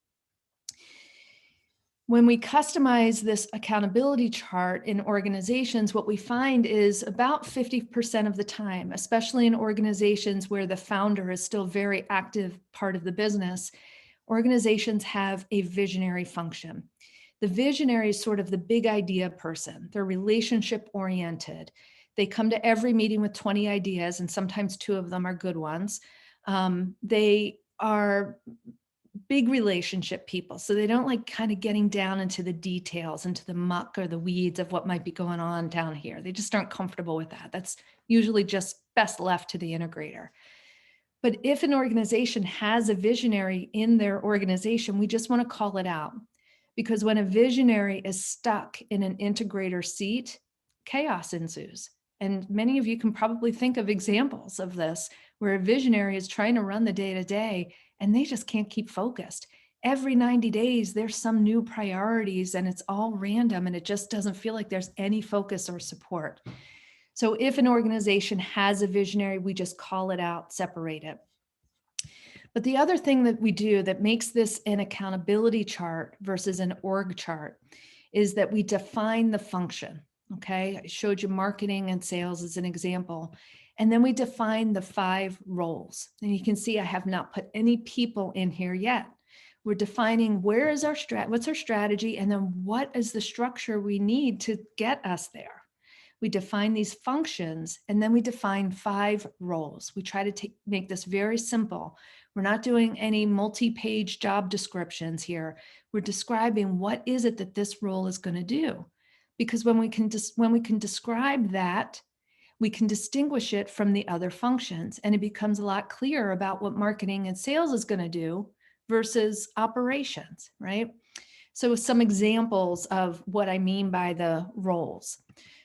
When we customize this accountability chart in organizations, what we find is about 50% of the time, especially in organizations where the founder is still very active part of the business, organizations have a visionary function. The visionary is sort of the big idea person. They're relationship oriented. They come to every meeting with 20 ideas, and sometimes 2 of them are good ones. They are big relationship people. So they don't like kind of getting down into the details, into the muck or the weeds of what might be going on down here. They just aren't comfortable with that. That's usually just best left to the integrator. But if an organization has a visionary in their organization, we just want to call it out. Because when a visionary is stuck in an integrator seat, chaos ensues. And many of you can probably think of examples of this, where a visionary is trying to run the day-to-day and they just can't keep focused. Every 90 days, there's some new priorities and it's all random and it just doesn't feel like there's any focus or support. So if an organization has a visionary, we just call it out, separate it. But the other thing that we do that makes this an accountability chart versus an org chart is that we define the function. Okay, I showed you marketing and sales as an example. And then we define the 5 roles. And you can see I have not put any people in here yet. We're defining where is our what's our strategy, and then what is the structure we need to get us there. We define these functions, and then we define 5 roles. We try to make this very simple. We're not doing any multi-page job descriptions here. We're describing what is it that this role is going to do. Because when we can describe that, we can distinguish it from the other functions, and it becomes a lot clearer about what marketing and sales is going to do versus operations, right? So some examples of what I mean by the roles.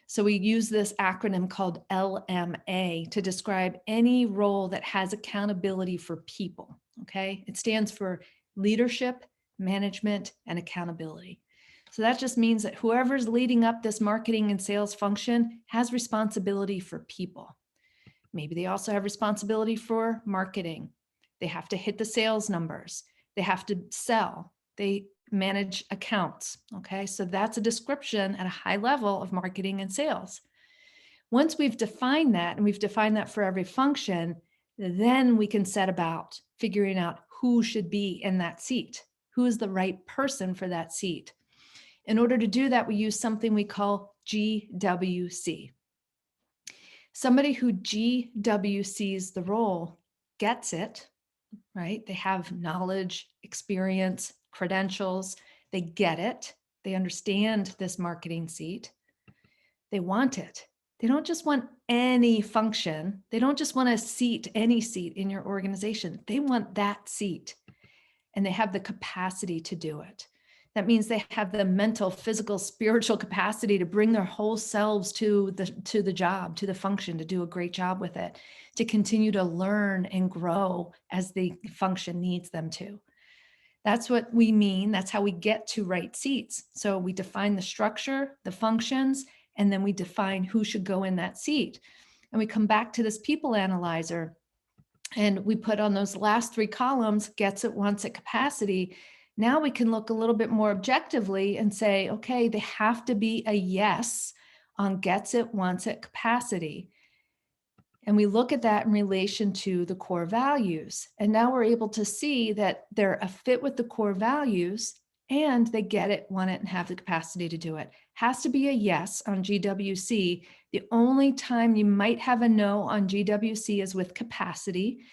So we use this acronym called LMA to describe any role that has accountability for people, okay? It stands for leadership, management, and accountability. So that just means that whoever's leading up this marketing and sales function has responsibility for people. Maybe they also have responsibility for marketing. They have to hit the sales numbers. They have to sell. They manage accounts. Okay, so that's a description at a high level of marketing and sales. Once we've defined that, and we've defined that for every function, then we can set about figuring out who should be in that seat. Who is the right person for that seat? In order to do that, we use something we call GWC. Somebody who GWCs the role gets it, right? They have knowledge, experience, credentials. They get it. They understand this marketing seat. They want it. They don't just want any function. They don't just want a seat, any seat in your organization. They want that seat, and they have the capacity to do it. That means they have the mental, physical, spiritual capacity to bring their whole selves to the job, to the function, to do a great job with it, to continue to learn and grow as the function needs them to. That's what we mean. That's how we get to right seats. So we define the structure, the functions, and then we define who should go in that seat. And we come back to this people analyzer, and we put on those last 3 columns, gets it, wants it, capacity. Now we can look a little bit more objectively and say, okay, they have to be a yes on gets it, wants it, capacity. And we look at that in relation to the core values. And now we're able to see that they're a fit with the core values, and they get it, want it, and have the capacity to do it. Has to be a yes on GWC. The only time you might have a no on GWC is with capacity,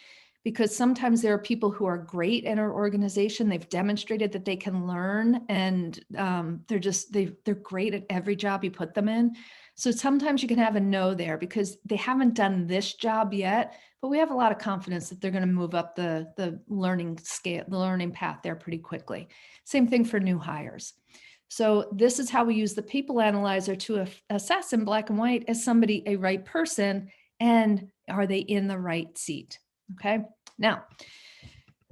because sometimes there are people who are great in our organization. They've demonstrated that they can learn, and they're great at every job you put them in. So sometimes you can have a no there because they haven't done this job yet, but we have a lot of confidence that they're going to move up the learning scale, the learning path there pretty quickly. Same thing for new hires. So this is how we use the people analyzer to assess in black and white, is somebody a right person, and are they in the right seat? Okay. Now,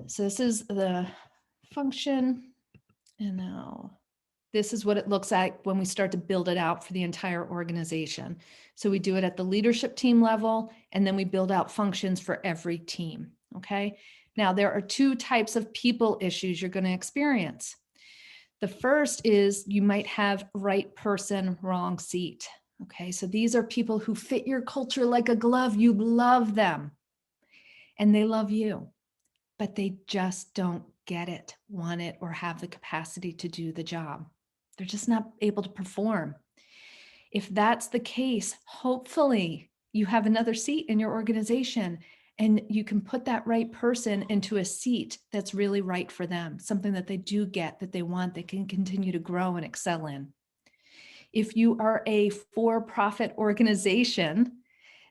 so this is the function, and now this is what it looks like when we start to build it out for the entire organization. So we do it at the leadership team level, and then we build out functions for every team. Okay. Now, there are 2 types of people issues you're going to experience. The first is you might have right person, wrong seat. Okay. So these are people who fit your culture like a glove. You love them, and they love you, but they just don't get it, want it, or have the capacity to do the job. They're just not able to perform. If that's the case, hopefully you have another seat in your organization, and you can put that right person into a seat that's really right for them, something that they do get, that they want, they can continue to grow and excel in. If you are a for-profit organization,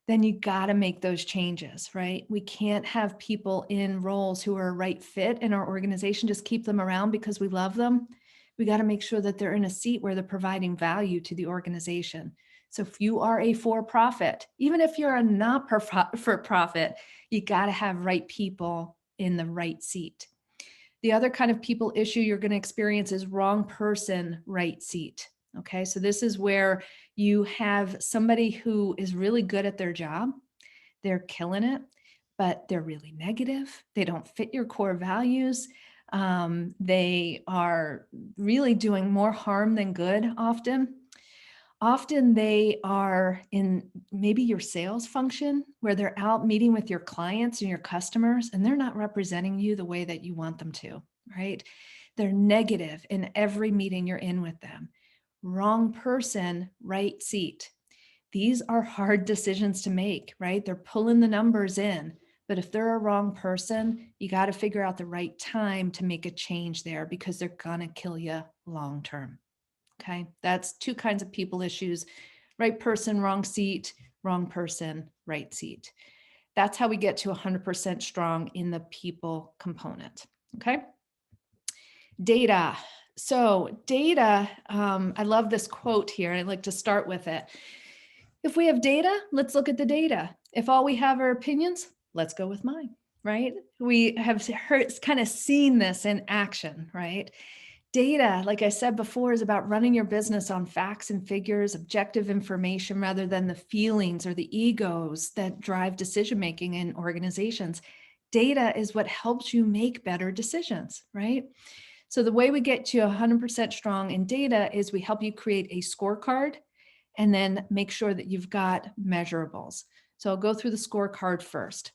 then you got to make those changes, right? We can't have people in roles who are a right fit in our organization, just keep them around because we love them. We got to make sure that they're in a seat where they're providing value to the organization. So if you are a for-profit, even if you're a not-for-profit, you got to have right people in the right seat. The other kind of people issue you're going to experience is wrong person, right seat. Okay, so this is where you have somebody who is really good at their job. They're killing it, but they're really negative. They don't fit your core values. They are really doing more harm than good often. Often they are in maybe your sales function where they're out meeting with your clients and your customers, and they're not representing you the way that you want them to, right? They're negative in every meeting you're in with them. Wrong person, right seat. These are hard decisions to make, right? They're pulling the numbers in, but if they're a wrong person, you got to figure out the right time to make a change there because they're gonna kill you long-term. Okay, that's two kinds of people issues: right person, wrong seat; wrong person, right seat. That's how we get to 100% strong in the people component. Okay, data. So data, I love this quote here. I'd like to start with it. If we have data, let's look at the data. If all we have are opinions, let's go with mine, right? We have kind of seen this in action, right? Data, like I said before, is about running your business on facts and figures, objective information, rather than the feelings or the egos that drive decision-making in organizations. Data is what helps you make better decisions, right? So the way we get to 100% strong in data is we help you create a scorecard and then make sure that you've got measurables. So I'll go through the scorecard first.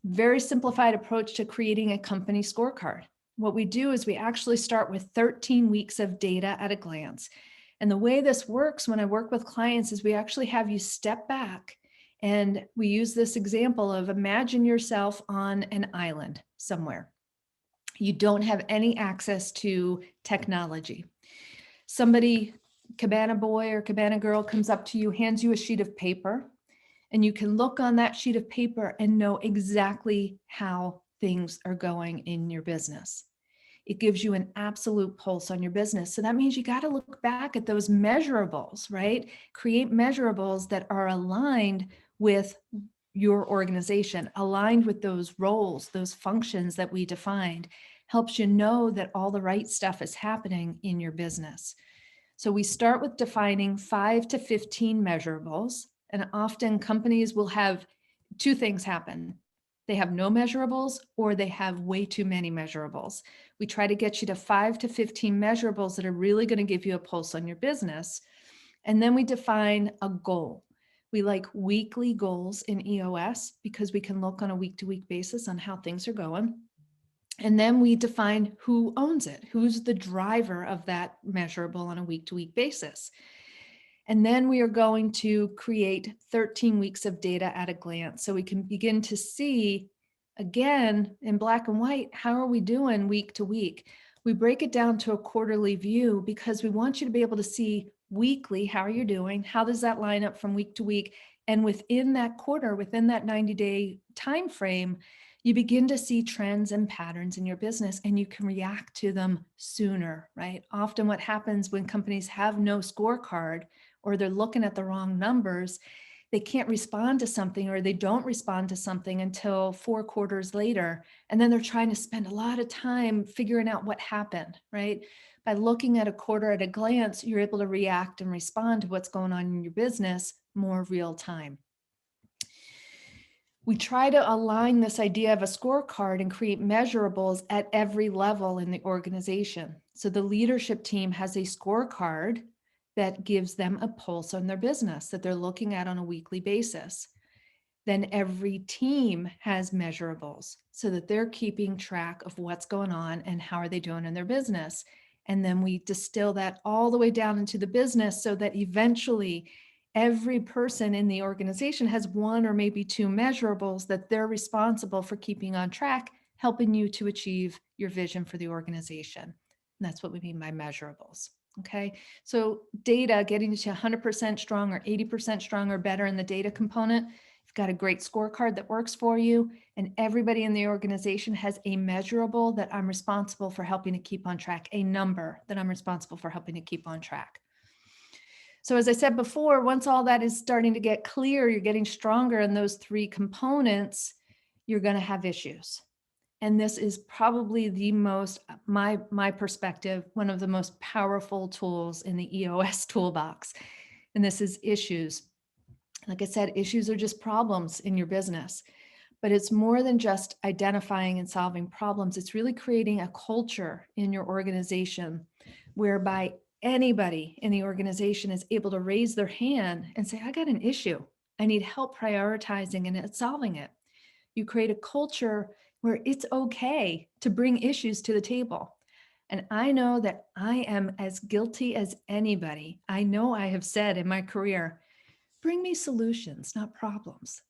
Very simplified approach to creating a company scorecard. What we do is we actually start with 13 weeks of data at a glance. And the way this works when I work with clients is we actually have you step back, and we use this example of imagine yourself on an island somewhere. You don't have any access to technology. Somebody, cabana boy or cabana girl, comes up to you, hands you a sheet of paper, and you can look on that sheet of paper and know exactly how things are going in your business. It gives you an absolute pulse on your business. So that means you got to look back at those measurables, right? Create measurables that are aligned with your organization, aligned with those roles, those functions that we defined. Helps you know that all the right stuff is happening in your business. So we start with defining 5 to 15 measurables, and often companies will have two things happen. They have no measurables or they have way too many measurables. We try to get you to 5 to 15 measurables that are really going to give you a pulse on your business. And then we define a goal. We like weekly goals in EOS because we can look on a week-to-week basis on how things are going. And then we define who owns it, who's the driver of that measurable on a week-to-week basis. And then we are going to create 13 weeks of data at a glance so we can begin to see, again, in black and white, how are we doing week to week? We break it down to a quarterly view because we want you to be able to see weekly, how are you doing? How does that line up from week to week? And within that quarter, within that 90-day time frame, you begin to see trends and patterns in your business and you can react to them sooner, right? Often what happens when companies have no scorecard or they're looking at the wrong numbers, they can't respond to something or they don't respond to something until 4 quarters later. And then they're trying to spend a lot of time figuring out what happened, right? By looking at a quarter at a glance, you're able to react and respond to what's going on in your business more real time. We try to align this idea of a scorecard and create measurables at every level in the organization. So the leadership team has a scorecard that gives them a pulse on their business that they're looking at on a weekly basis. Then every team has measurables so that they're keeping track of what's going on and how are they doing in their business. And then we distill that all the way down into the business so that eventually every person in the organization has 1 or maybe 2 measurables that they're responsible for keeping on track, helping you to achieve your vision for the organization. And that's what we mean by measurables. Okay, so data, getting to 100% strong or 80% strong or better in the data component. You've got a great scorecard that works for you, and everybody in the organization has a measurable that I'm responsible for helping to keep on track, a number that I'm responsible for helping to keep on track. So as I said before, once all that is starting to get clear, you're getting stronger in those 3 components, you're going to have issues. And this is probably the most, my perspective, one of the most powerful tools in the EOS toolbox. And this is issues. Like I said, issues are just problems in your business. but it's more than just identifying and solving problems. It's really creating a culture in your organization whereby anybody in the organization is able to raise their hand and say, I got an issue. I need help prioritizing and solving it. You create a culture where it's okay to bring issues to the table. And I know that I am as guilty as anybody. I know I have said in my career, bring me solutions, not problems.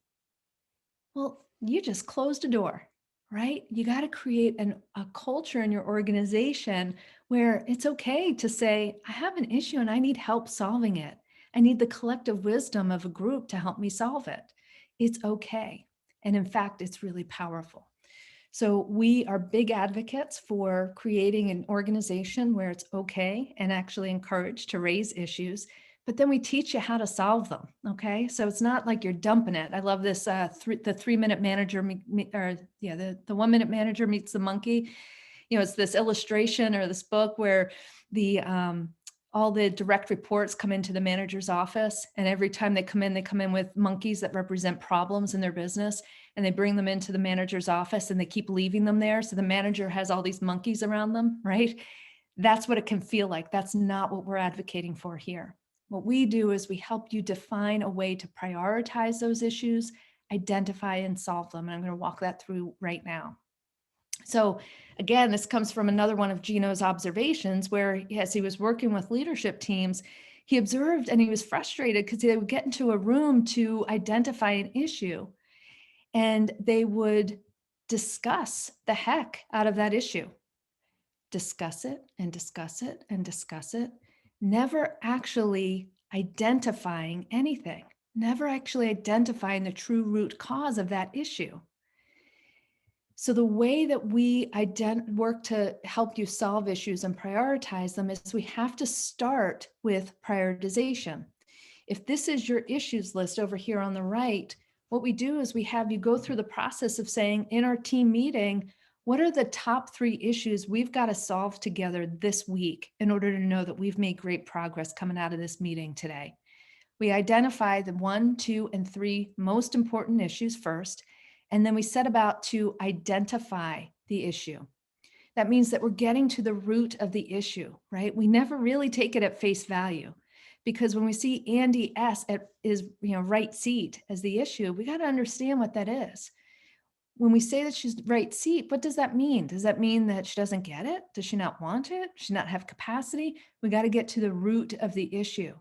Well, you just closed a door, right? You got to create a culture in your organization where it's okay to say, I have an issue and I need help solving it. I need the collective wisdom of a group to help me solve it. It's okay. And in fact, it's really powerful. So we are big advocates for creating an organization where it's okay and actually encouraged to raise issues, but then we teach you how to solve them. Okay. So it's not like you're dumping it. I love this, the 3-minute manager, the 1-minute manager meets the monkey. It's this illustration or this book where all the direct reports come into the manager's office. And every time they come in with monkeys that represent problems in their business. And they bring them into the manager's office and they keep leaving them there. So the manager has all these monkeys around them, right? That's what it can feel like. That's not what we're advocating for here. What we do is we help you define a way to prioritize those issues, identify and solve them. And I'm going to walk that through right now. So again, this comes from another one of Gino's observations where as he was working with leadership teams, he observed and he was frustrated because they would get into a room to identify an issue and they would discuss the heck out of that issue. Discuss it and discuss it and discuss it, never actually identifying anything, never actually identifying the true root cause of that issue. So the way that we work to help you solve issues and prioritize them is we have to start with prioritization. If this is your issues list over here on the right, what we do is we have you go through the process of saying in our team meeting, what are the top 3 issues we've got to solve together this week in order to know that we've made great progress coming out of this meeting today? We identify the 1, 2, and 3 most important issues first, and then we set about to identify the issue. That means that we're getting to the root of the issue, right? We never really take it at face value. Because when we see Andy S is right seat as the issue, we got to understand what that is. When we say that she's right seat, what does that mean? Does that mean that she doesn't get it? Does she not want it? Does she not have capacity? We got to get to the root of the issue.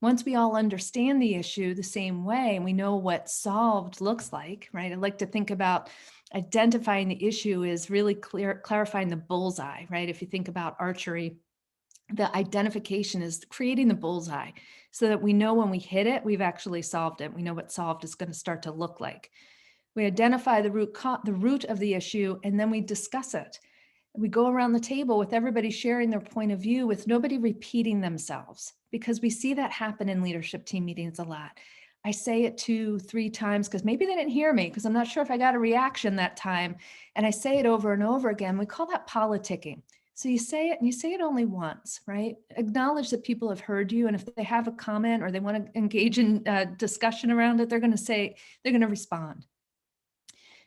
Once we all understand the issue the same way and we know what solved looks like, right? I like to think about identifying the issue is really clarifying the bullseye, right? If you think about archery, the identification is creating the bullseye so that we know when we hit it, we've actually solved it. We know what solved is going to start to look like. We identify the root of the issue, and then we discuss it. We go around the table with everybody sharing their point of view with nobody repeating themselves, because we see that happen in leadership team meetings a lot. I say it 2, 3 times because maybe they didn't hear me because I'm not sure if I got a reaction that time. And I say it over and over again. We call that politicking. So you say it and you say it only once, right? Acknowledge that people have heard you. And if they have a comment or they want to engage in discussion around it, they're going to respond.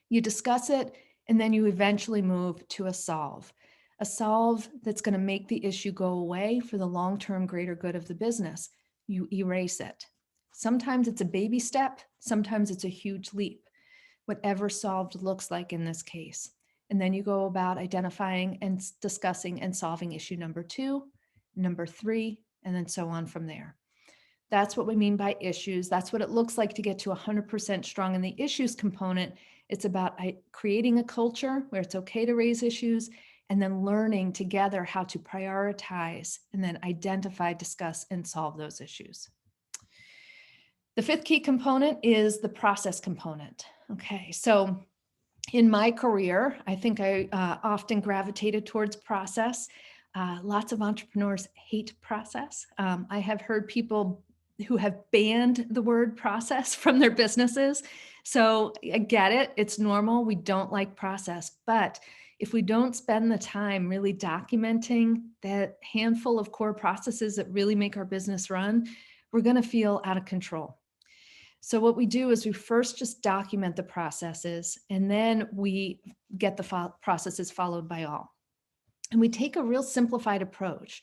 You discuss it, and then you eventually move to a solve that's going to make the issue go away for the long-term greater good of the business. You erase it. Sometimes it's a baby step. Sometimes it's a huge leap, whatever solved looks like in this case. And then you go about identifying and discussing and solving issue number 2, number 3, and then so on from there. That's what we mean by issues. That's what it looks like to get to 100% strong in the issues component. It's about creating a culture where it's okay to raise issues and then learning together how to prioritize and then identify, discuss, and solve those issues. The 5th key component is the process component. Okay, so in my career, I think I often gravitated towards process. Lots of entrepreneurs hate process. I have heard people who have banned the word process from their businesses. So I get it. It's normal. We don't like process. But if we don't spend the time really documenting that handful of core processes that really make our business run, we're going to feel out of control. So what we do is we first just document the processes, and then we get the processes followed by all. And we take a real simplified approach.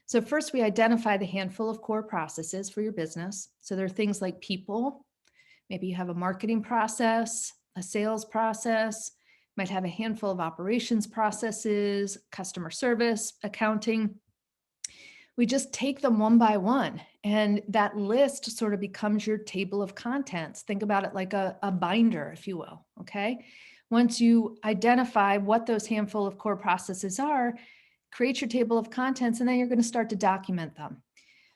So first we identify the handful of core processes for your business. So there are things like people, maybe you have a marketing process, a sales process, might have a handful of operations processes, customer service, accounting. We just take them one by one, and that list sort of becomes your table of contents. Think about it like a binder, if you will, okay? Once you identify what those handful of core processes are, create your table of contents, and then you're going to start to document them.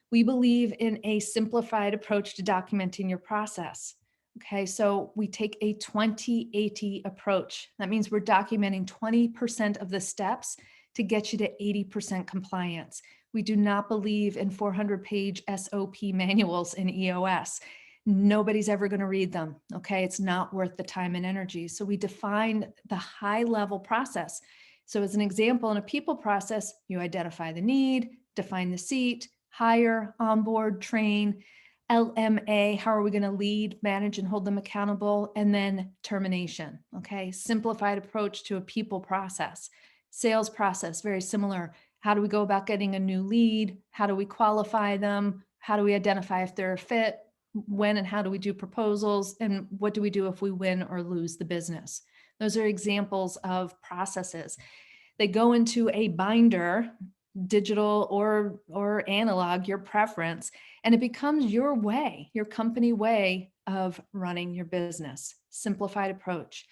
We believe in a simplified approach to documenting your process. Okay, so we take a 20-80 approach. That means we're documenting 20% of the steps to get you to 80% compliance. We do not believe in 400-page SOP manuals in EOS. Nobody's ever going to read them. Okay, it's not worth the time and energy. So we define the high-level process. So as an example, in a people process, you identify the need, define the seat, hire, onboard, train, LMA, how are we going to lead, manage, and hold them accountable, and then termination. Okay, simplified approach to a people process. Sales process, very similar. How do we go about getting a new lead? How do we qualify them? How do we identify if they're a fit? When and how do we do proposals? And what do we do if we win or lose the business? Those are examples of processes. They go into a binder, digital or analog, your preference, and it becomes your way, your company way of running your business. Simplified approach.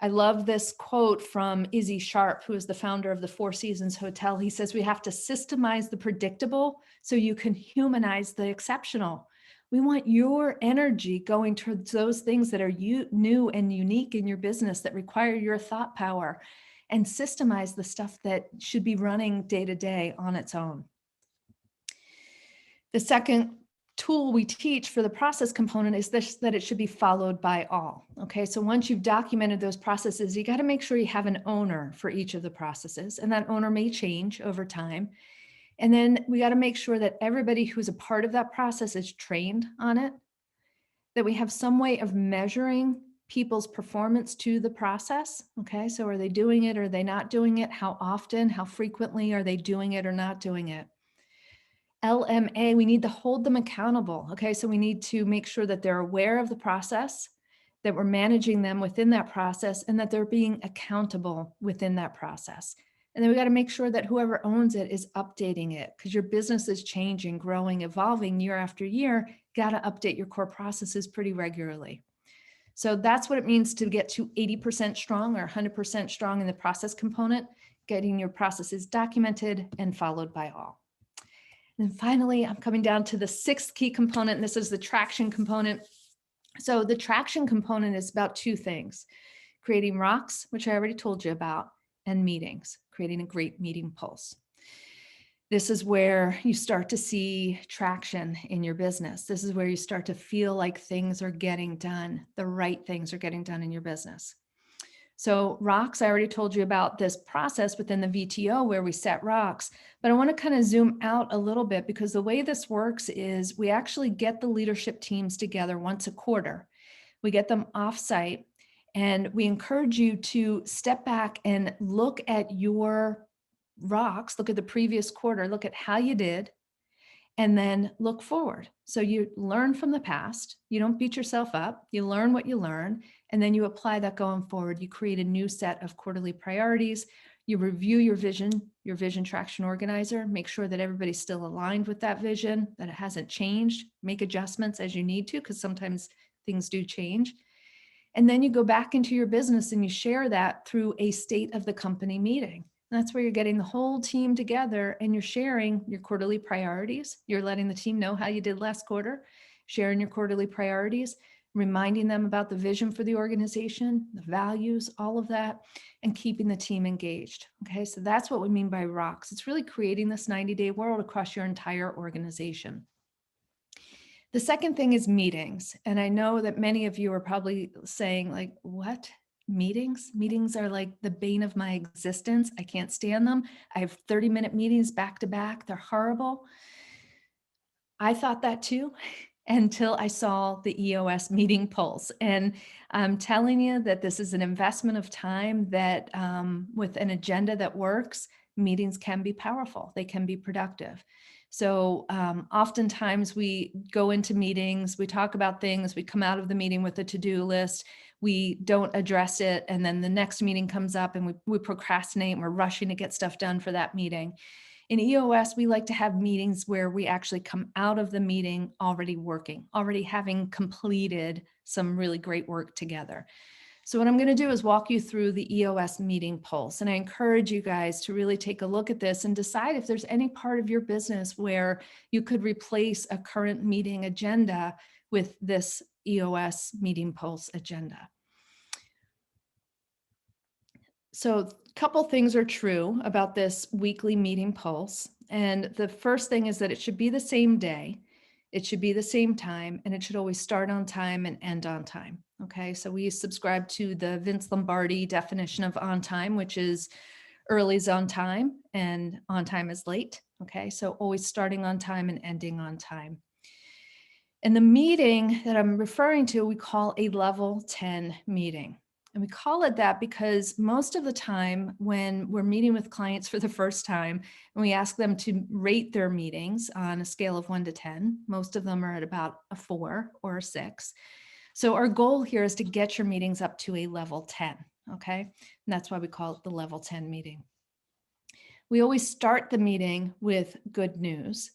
I love this quote from Izzy Sharp, who is the founder of the Four Seasons Hotel. He says, we have to systemize the predictable so you can humanize the exceptional. We want your energy going towards those things that are new and unique in your business that require your thought power, and systemize the stuff that should be running day to day on its own. The second tool we teach for the process component is this, that it should be followed by all. Okay, so once you've documented those processes, you got to make sure you have an owner for each of the processes, and that owner may change over time. And then we got to make sure that everybody who's a part of that process is trained on it, that we have some way of measuring people's performance to the process. Okay, so are they doing it? Are they not doing it? How often, how frequently are they doing it or not doing it? LMA, we need to hold them accountable. Okay, so we need to make sure that they're aware of the process, that we're managing them within that process, and that they're being accountable within that process. And then we got to make sure that whoever owns it is updating it, because your business is changing, growing, evolving year after year. Got to update your core processes pretty regularly. So that's what it means to get to 80% strong or 100% strong in the process component, getting your processes documented and followed by all. And then finally, I'm coming down to the sixth key component, and this is the traction component. So the traction component is about two things: creating rocks, which I already told you about, and meetings, creating a great meeting pulse. This is where you start to see traction in your business. This is where you start to feel like things are getting done, the right things are getting done in your business. So rocks, I already told you about this process within the VTO where we set rocks, but I want to kind of zoom out a little bit, because the way this works is we actually get the leadership teams together once a quarter. We get them offsite, and we encourage you to step back and look at your rocks, look at the previous quarter, look at how you did, and then look forward. So you learn from the past, you don't beat yourself up, you learn what you learn, and then you apply that going forward. You create a new set of quarterly priorities, you review your vision traction organizer, make sure that everybody's still aligned with that vision, that it hasn't changed, make adjustments as you need to, because sometimes things do change. And then you go back into your business and you share that through a state of the company meeting. That's where you're getting the whole team together and you're sharing your quarterly priorities. You're letting the team know how you did last quarter, sharing your quarterly priorities, reminding them about the vision for the organization, the values, all of that, and keeping the team engaged. Okay, so that's what we mean by rocks. It's really creating this 90-day world across your entire organization. The second thing is meetings. And I know that many of you are probably saying, like, what? Meetings? Meetings are like the bane of my existence. I can't stand them. I have 30-minute meetings back to back. They're horrible. I thought that too. until I saw the EOS meeting pulse. And I'm telling you that this is an investment of time that with an agenda that works, meetings can be powerful. They can be productive. So oftentimes we go into meetings, we talk about things, we come out of the meeting with a to-do list, we don't address it, and then the next meeting comes up and we procrastinate and we're rushing to get stuff done for that meeting. In EOS, we like to have meetings where we actually come out of the meeting already working, already having completed some really great work together. So what I'm going to do is walk you through the EOS meeting pulse. And I encourage you guys to really take a look at this and decide if there's any part of your business where you could replace a current meeting agenda with this EOS meeting pulse agenda. So a couple things are true about this weekly meeting pulse. And the first thing is that it should be the same day, it should be the same time, and it should always start on time and end on time. Okay, so we subscribe to the Vince Lombardi definition of on time, which is early is on time and on time is late. Okay, so always starting on time and ending on time. And the meeting that I'm referring to, we call a level 10 meeting. And we call it that because most of the time when we're meeting with clients for the first time and we ask them to rate their meetings on a scale of 1 to 10, most of them are at about a 4 or a 6. So our goal here is to get your meetings up to a level 10, okay? And that's why we call it the level 10 meeting. We always start the meeting with good news.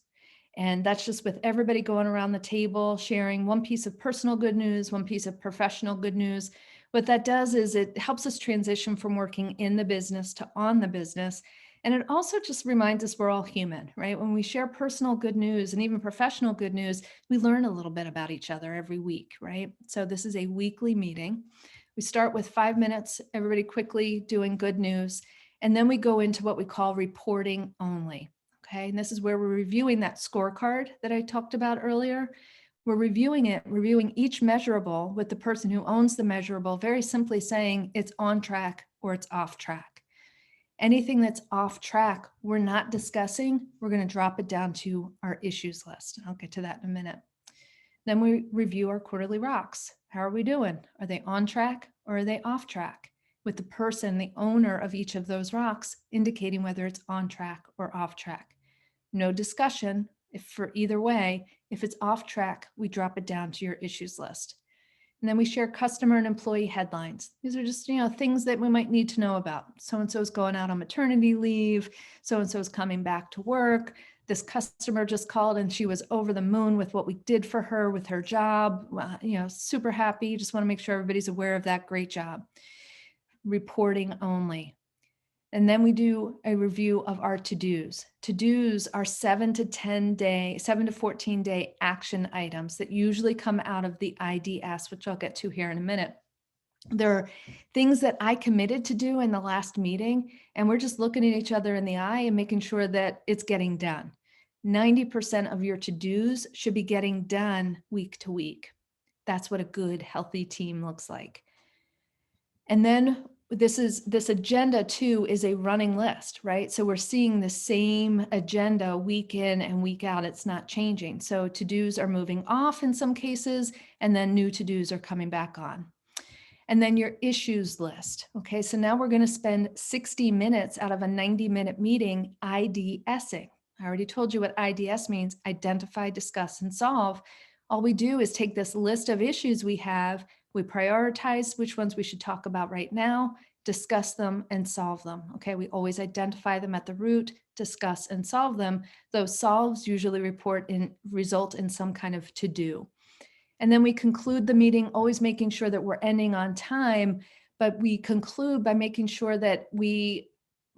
And that's just with everybody going around the table, sharing one piece of personal good news, one piece of professional good news. What that does is it helps us transition from working in the business to on the business. And it also just reminds us we're all human, right? When we share personal good news and even professional good news, we learn a little bit about each other every week, right? So this is a weekly meeting. We start with 5 minutes, everybody quickly doing good news. And then we go into what we call reporting only. Okay, and this is where we're reviewing that scorecard that I talked about earlier. We're reviewing it, reviewing each measurable with the person who owns the measurable, very simply saying it's on track or it's off track. Anything that's off track, we're not discussing, we're going to drop it down to our issues list. I'll get to that in a minute. Then we review our quarterly rocks. How are we doing? Are they on track or are they off track? With the person, the owner of each of those rocks, indicating whether it's on track or off track. No discussion if for either way. If it's off track, we drop it down to your issues list. And then we share customer and employee headlines. These are just, things that we might need to know about. So-and-so is going out on maternity leave. So-and-so is coming back to work. This customer just called and she was over the moon with what we did for her with her job. Super happy. Just want to make sure everybody's aware of that great job. Reporting only. And then we do a review of our to-dos. To-dos are 7 to 14 day action items that usually come out of the IDS, which I'll get to here in a minute. There are things that I committed to do in the last meeting, and we're just looking at each other in the eye and making sure that it's getting done. 90% of your to-dos should be getting done week to week. That's what a good, healthy team looks like. And then this agenda too is a running list, right? So we're seeing the same agenda week in and week out. It's not changing. So to-dos are moving off in some cases, and then new to-dos are coming back on. And then your issues list. Okay, so now we're going to spend 60 minutes out of a 90-minute meeting IDSing. I already told you what IDS means: identify, discuss, and solve. All we do is take this list of issues we have, we prioritize which ones we should talk about right now, discuss them, and solve them. Okay, we always identify them at the root, discuss, and solve them. Those solves usually result in some kind of to-do. And then we conclude the meeting, always making sure that we're ending on time, but we conclude by making sure that we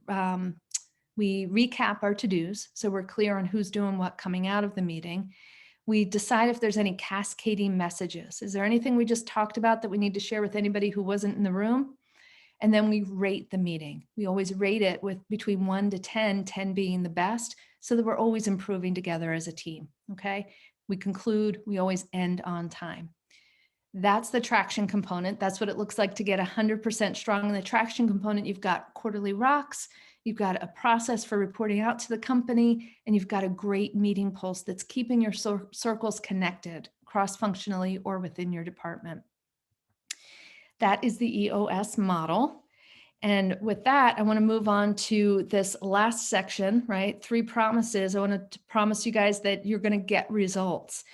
recap our to-dos, so we're clear on who's doing what coming out of the meeting. We decide if there's any cascading messages. Is there anything we just talked about that we need to share with anybody who wasn't in the room? And then we rate the meeting. We always rate it with between 1 to 10, 10 being the best, so that we're always improving together as a team, okay? We conclude, we always end on time. That's the traction component. That's what it looks like to get 100% strong in the traction component. You've got quarterly rocks, you've got a process for reporting out to the company, and you've got a great meeting pulse that's keeping your circles connected across cross-functionally or within your department. That is the EOS model. And with that, I want to move on to this last section, right? 3 promises. I want to promise you guys that you're going to get results.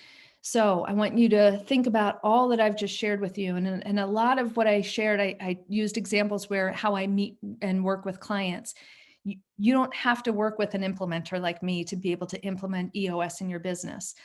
So I want you to think about all that I've just shared with you. And a lot of what I shared, I used examples where how I meet and work with clients. You don't have to work with an implementer like me to be able to implement EOS in your business.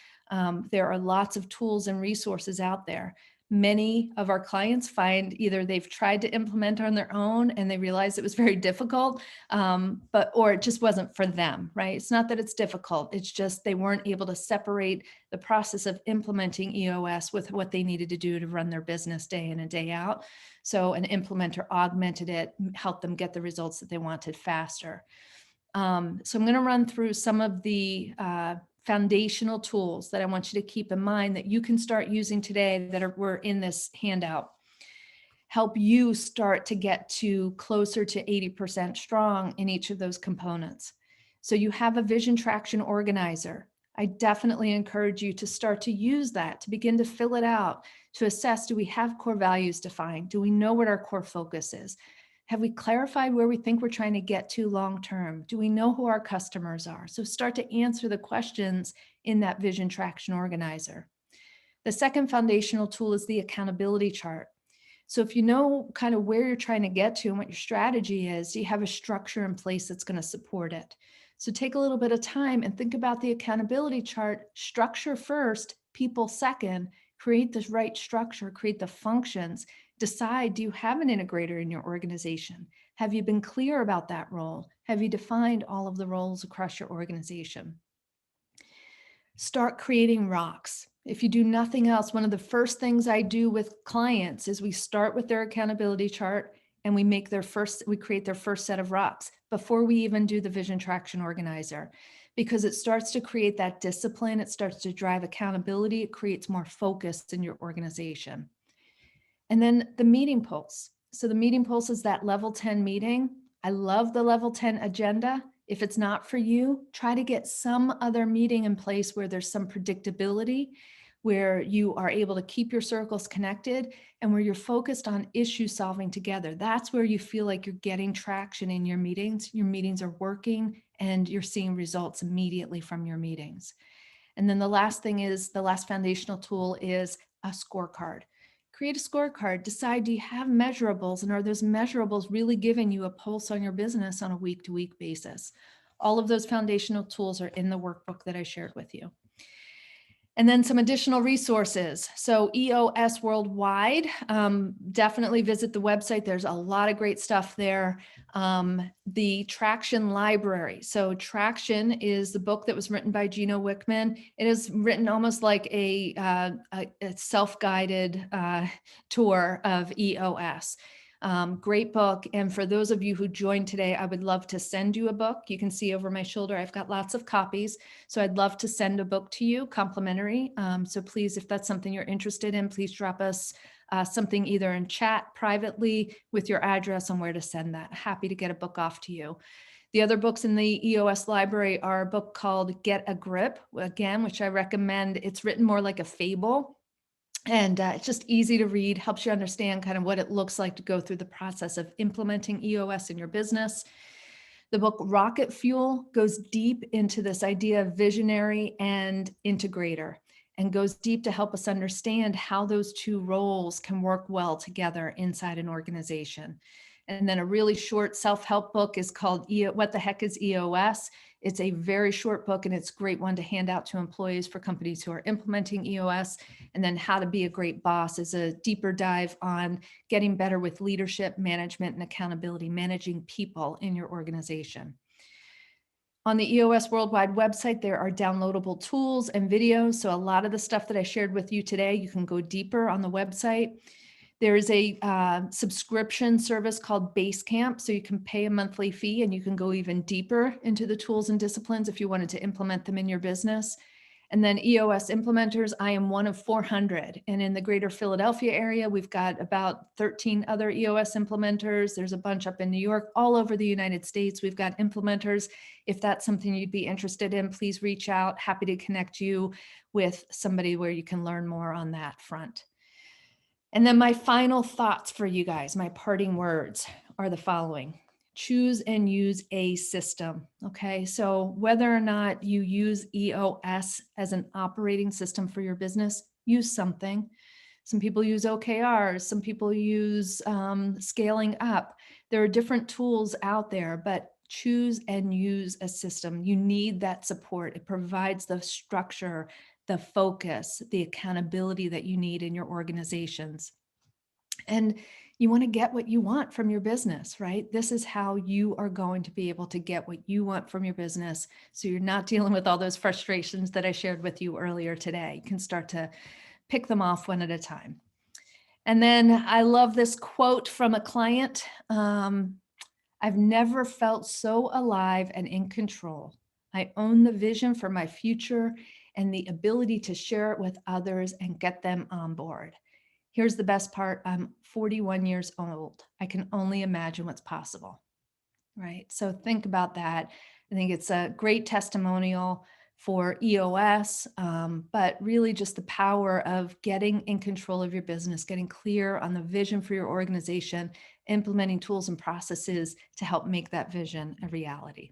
There are lots of tools and resources out there. Many of our clients find either they've tried to implement on their own and they realized it was very difficult, or it just wasn't for them, right? It's not that it's difficult. It's just they weren't able to separate the process of implementing EOS with what they needed to do to run their business day in and day out. So an implementer augmented it, helped them get the results that they wanted faster. So I'm going to run through some of the foundational tools that I want you to keep in mind that you can start using today that were in this handout. Help you start to get to closer to 80% strong in each of those components. So you have a vision traction organizer. I definitely encourage you to start to use that, to begin to fill it out, to assess, do we have core values defined? Do we know what our core focus is? Have we clarified where we think we're trying to get to long-term? Do we know who our customers are? So start to answer the questions in that vision traction organizer. The second foundational tool is the accountability chart. So if you know kind of where you're trying to get to and what your strategy is, you have a structure in place that's going to support it. So take a little bit of time and think about the accountability chart. Structure first, people second. Create this right structure, create the functions. Decide, do you have an integrator in your organization? Have you been clear about that role? Have you defined all of the roles across your organization? Start creating rocks. If you do nothing else, one of the first things I do with clients is we start with their accountability chart and we create their first set of rocks before we even do the vision traction organizer, because it starts to create that discipline. It starts to drive accountability. It creates more focus in your organization. And then the meeting pulse. So the meeting pulse is that level 10 meeting. I love the level 10 agenda. If it's not for you, try to get some other meeting in place where there's some predictability, where you are able to keep your circles connected and where you're focused on issue solving together. That's where you feel like you're getting traction in your meetings. Your meetings are working and you're seeing results immediately from your meetings. And then the last foundational tool is a scorecard. Create a scorecard. Decide, do you have measurables, and are those measurables really giving you a pulse on your business on a week-to-week basis? All of those foundational tools are in the workbook that I shared with you. And then some additional resources. So EOS Worldwide, definitely visit the website. There's a lot of great stuff there. The Traction Library. So Traction is the book that was written by Gino Wickman. It is written almost like a self-guided tour of EOS. Great book. And for those of you who joined today, I would love to send you a book. You can see over my shoulder, I've got lots of copies. So I'd love to send a book to you, complimentary. So please, if that's something you're interested in, please drop us something either in chat privately with your address on where to send that. Happy to get a book off to you. The other books in the EOS library are a book called Get a Grip, again, which I recommend. It's written more like a fable. And it's just easy to read, helps you understand kind of what it looks like to go through the process of implementing EOS in your business. The book Rocket Fuel goes deep into this idea of visionary and integrator, and goes deep to help us understand how those two roles can work well together inside an organization. And then a really short self-help book is called What the Heck is EOS? It's a very short book, and it's a great one to hand out to employees for companies who are implementing EOS. And then How to Be a Great Boss is a deeper dive on getting better with leadership, management, and accountability, managing people in your organization. On the EOS Worldwide website, there are downloadable tools and videos. So a lot of the stuff that I shared with you today, you can go deeper on the website. There is a subscription service called Basecamp, so you can pay a monthly fee and you can go even deeper into the tools and disciplines if you wanted to implement them in your business. And then EOS implementers, I am one of 400. And in the greater Philadelphia area, we've got about 13 other EOS implementers. There's a bunch up in New York, all over the United States. We've got implementers. If that's something you'd be interested in, please reach out. Happy to connect you with somebody where you can learn more on that front. And then my final thoughts for you guys, my parting words are the following. Choose and use a system. Okay, so whether or not you use EOS as an operating system for your business, use something. Some people use OKRs, some people use scaling up. There are different tools out there, but choose and use a system. You need that support. It provides the structure, the focus, the accountability that you need in your organizations. And you want to get what you want from your business, right? This is how you are going to be able to get what you want from your business. So you're not dealing with all those frustrations that I shared with you earlier today. You can start to pick them off one at a time. And then I love this quote from a client. I've never felt so alive and in control. I own the vision for my future and the ability to share it with others and get them on board. Here's the best part. I'm 41 years old. I can only imagine what's possible, right? So think about that. I think it's a great testimonial for EOS, but really just the power of getting in control of your business, getting clear on the vision for your organization, implementing tools and processes to help make that vision a reality.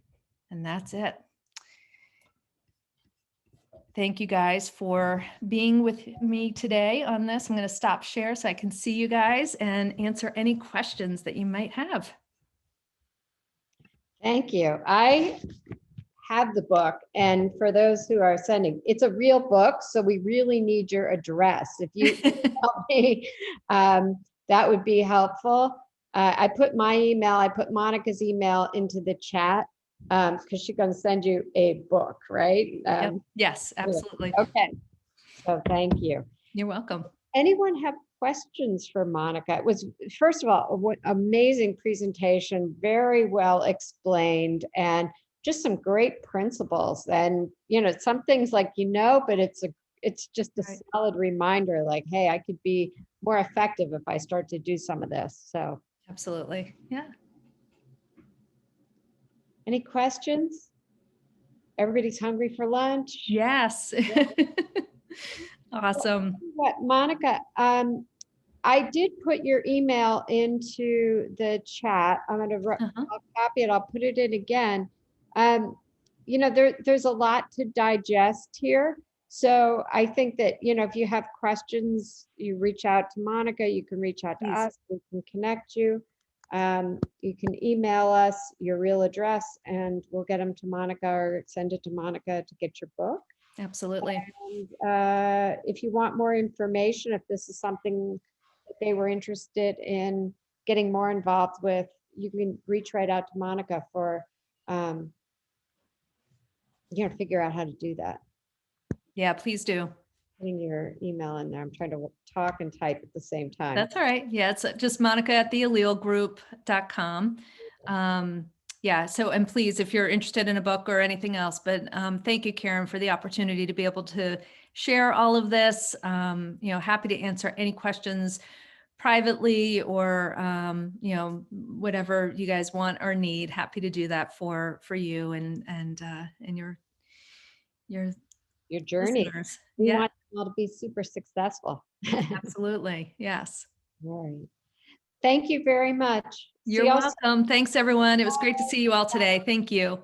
And that's it. Thank you guys for being with me today on this. I'm going to stop share so I can see you guys and answer any questions that you might have. Thank you. I have the book, and for those who are sending, it's a real book, so we really need your address. If you help me, that would be helpful. I put my email, I put Monica's email into the chat because she's going to send you a book, right? Yep. Yes, absolutely. Okay. So thank you. You're welcome. Anyone have questions for Monica? It was, first of all, what amazing presentation, very well explained, and just some great principles. And, you know, some things like, but it's just a solid reminder, like, hey, I could be more effective if I start to do some of this. So absolutely. Yeah. Any questions? Everybody's hungry for lunch? Yes. Awesome. What, Monica, I did put your email into the chat. I'm going to I'll copy it. I'll put it in again. There's a lot to digest here. So I think that, if you have questions, you reach out to Monica, you can reach out to us, we can connect you. You can email us your real address and we'll get them to Monica or send it to Monica to get your book. Absolutely. And, if you want more information, if this is something that they were interested in getting more involved with, you can reach right out to Monica for, figure out how to do that. Yeah, please do. Putting your email in there. I'm trying to talk and type at the same time. That's all right. Yeah, it's just monica@theallelegroup.com. Yeah, so, and please, if you're interested in a book or anything else, but thank you, Karen, for the opportunity to be able to share all of this. Happy to answer any questions privately or, whatever you guys want or need. Happy to do that for you and your journey. listeners. We Yeah, want you all to be super successful. absolutely. Yes. All right. Thank you very much. You're welcome. Thanks, everyone. It was great to see you all today. Thank you.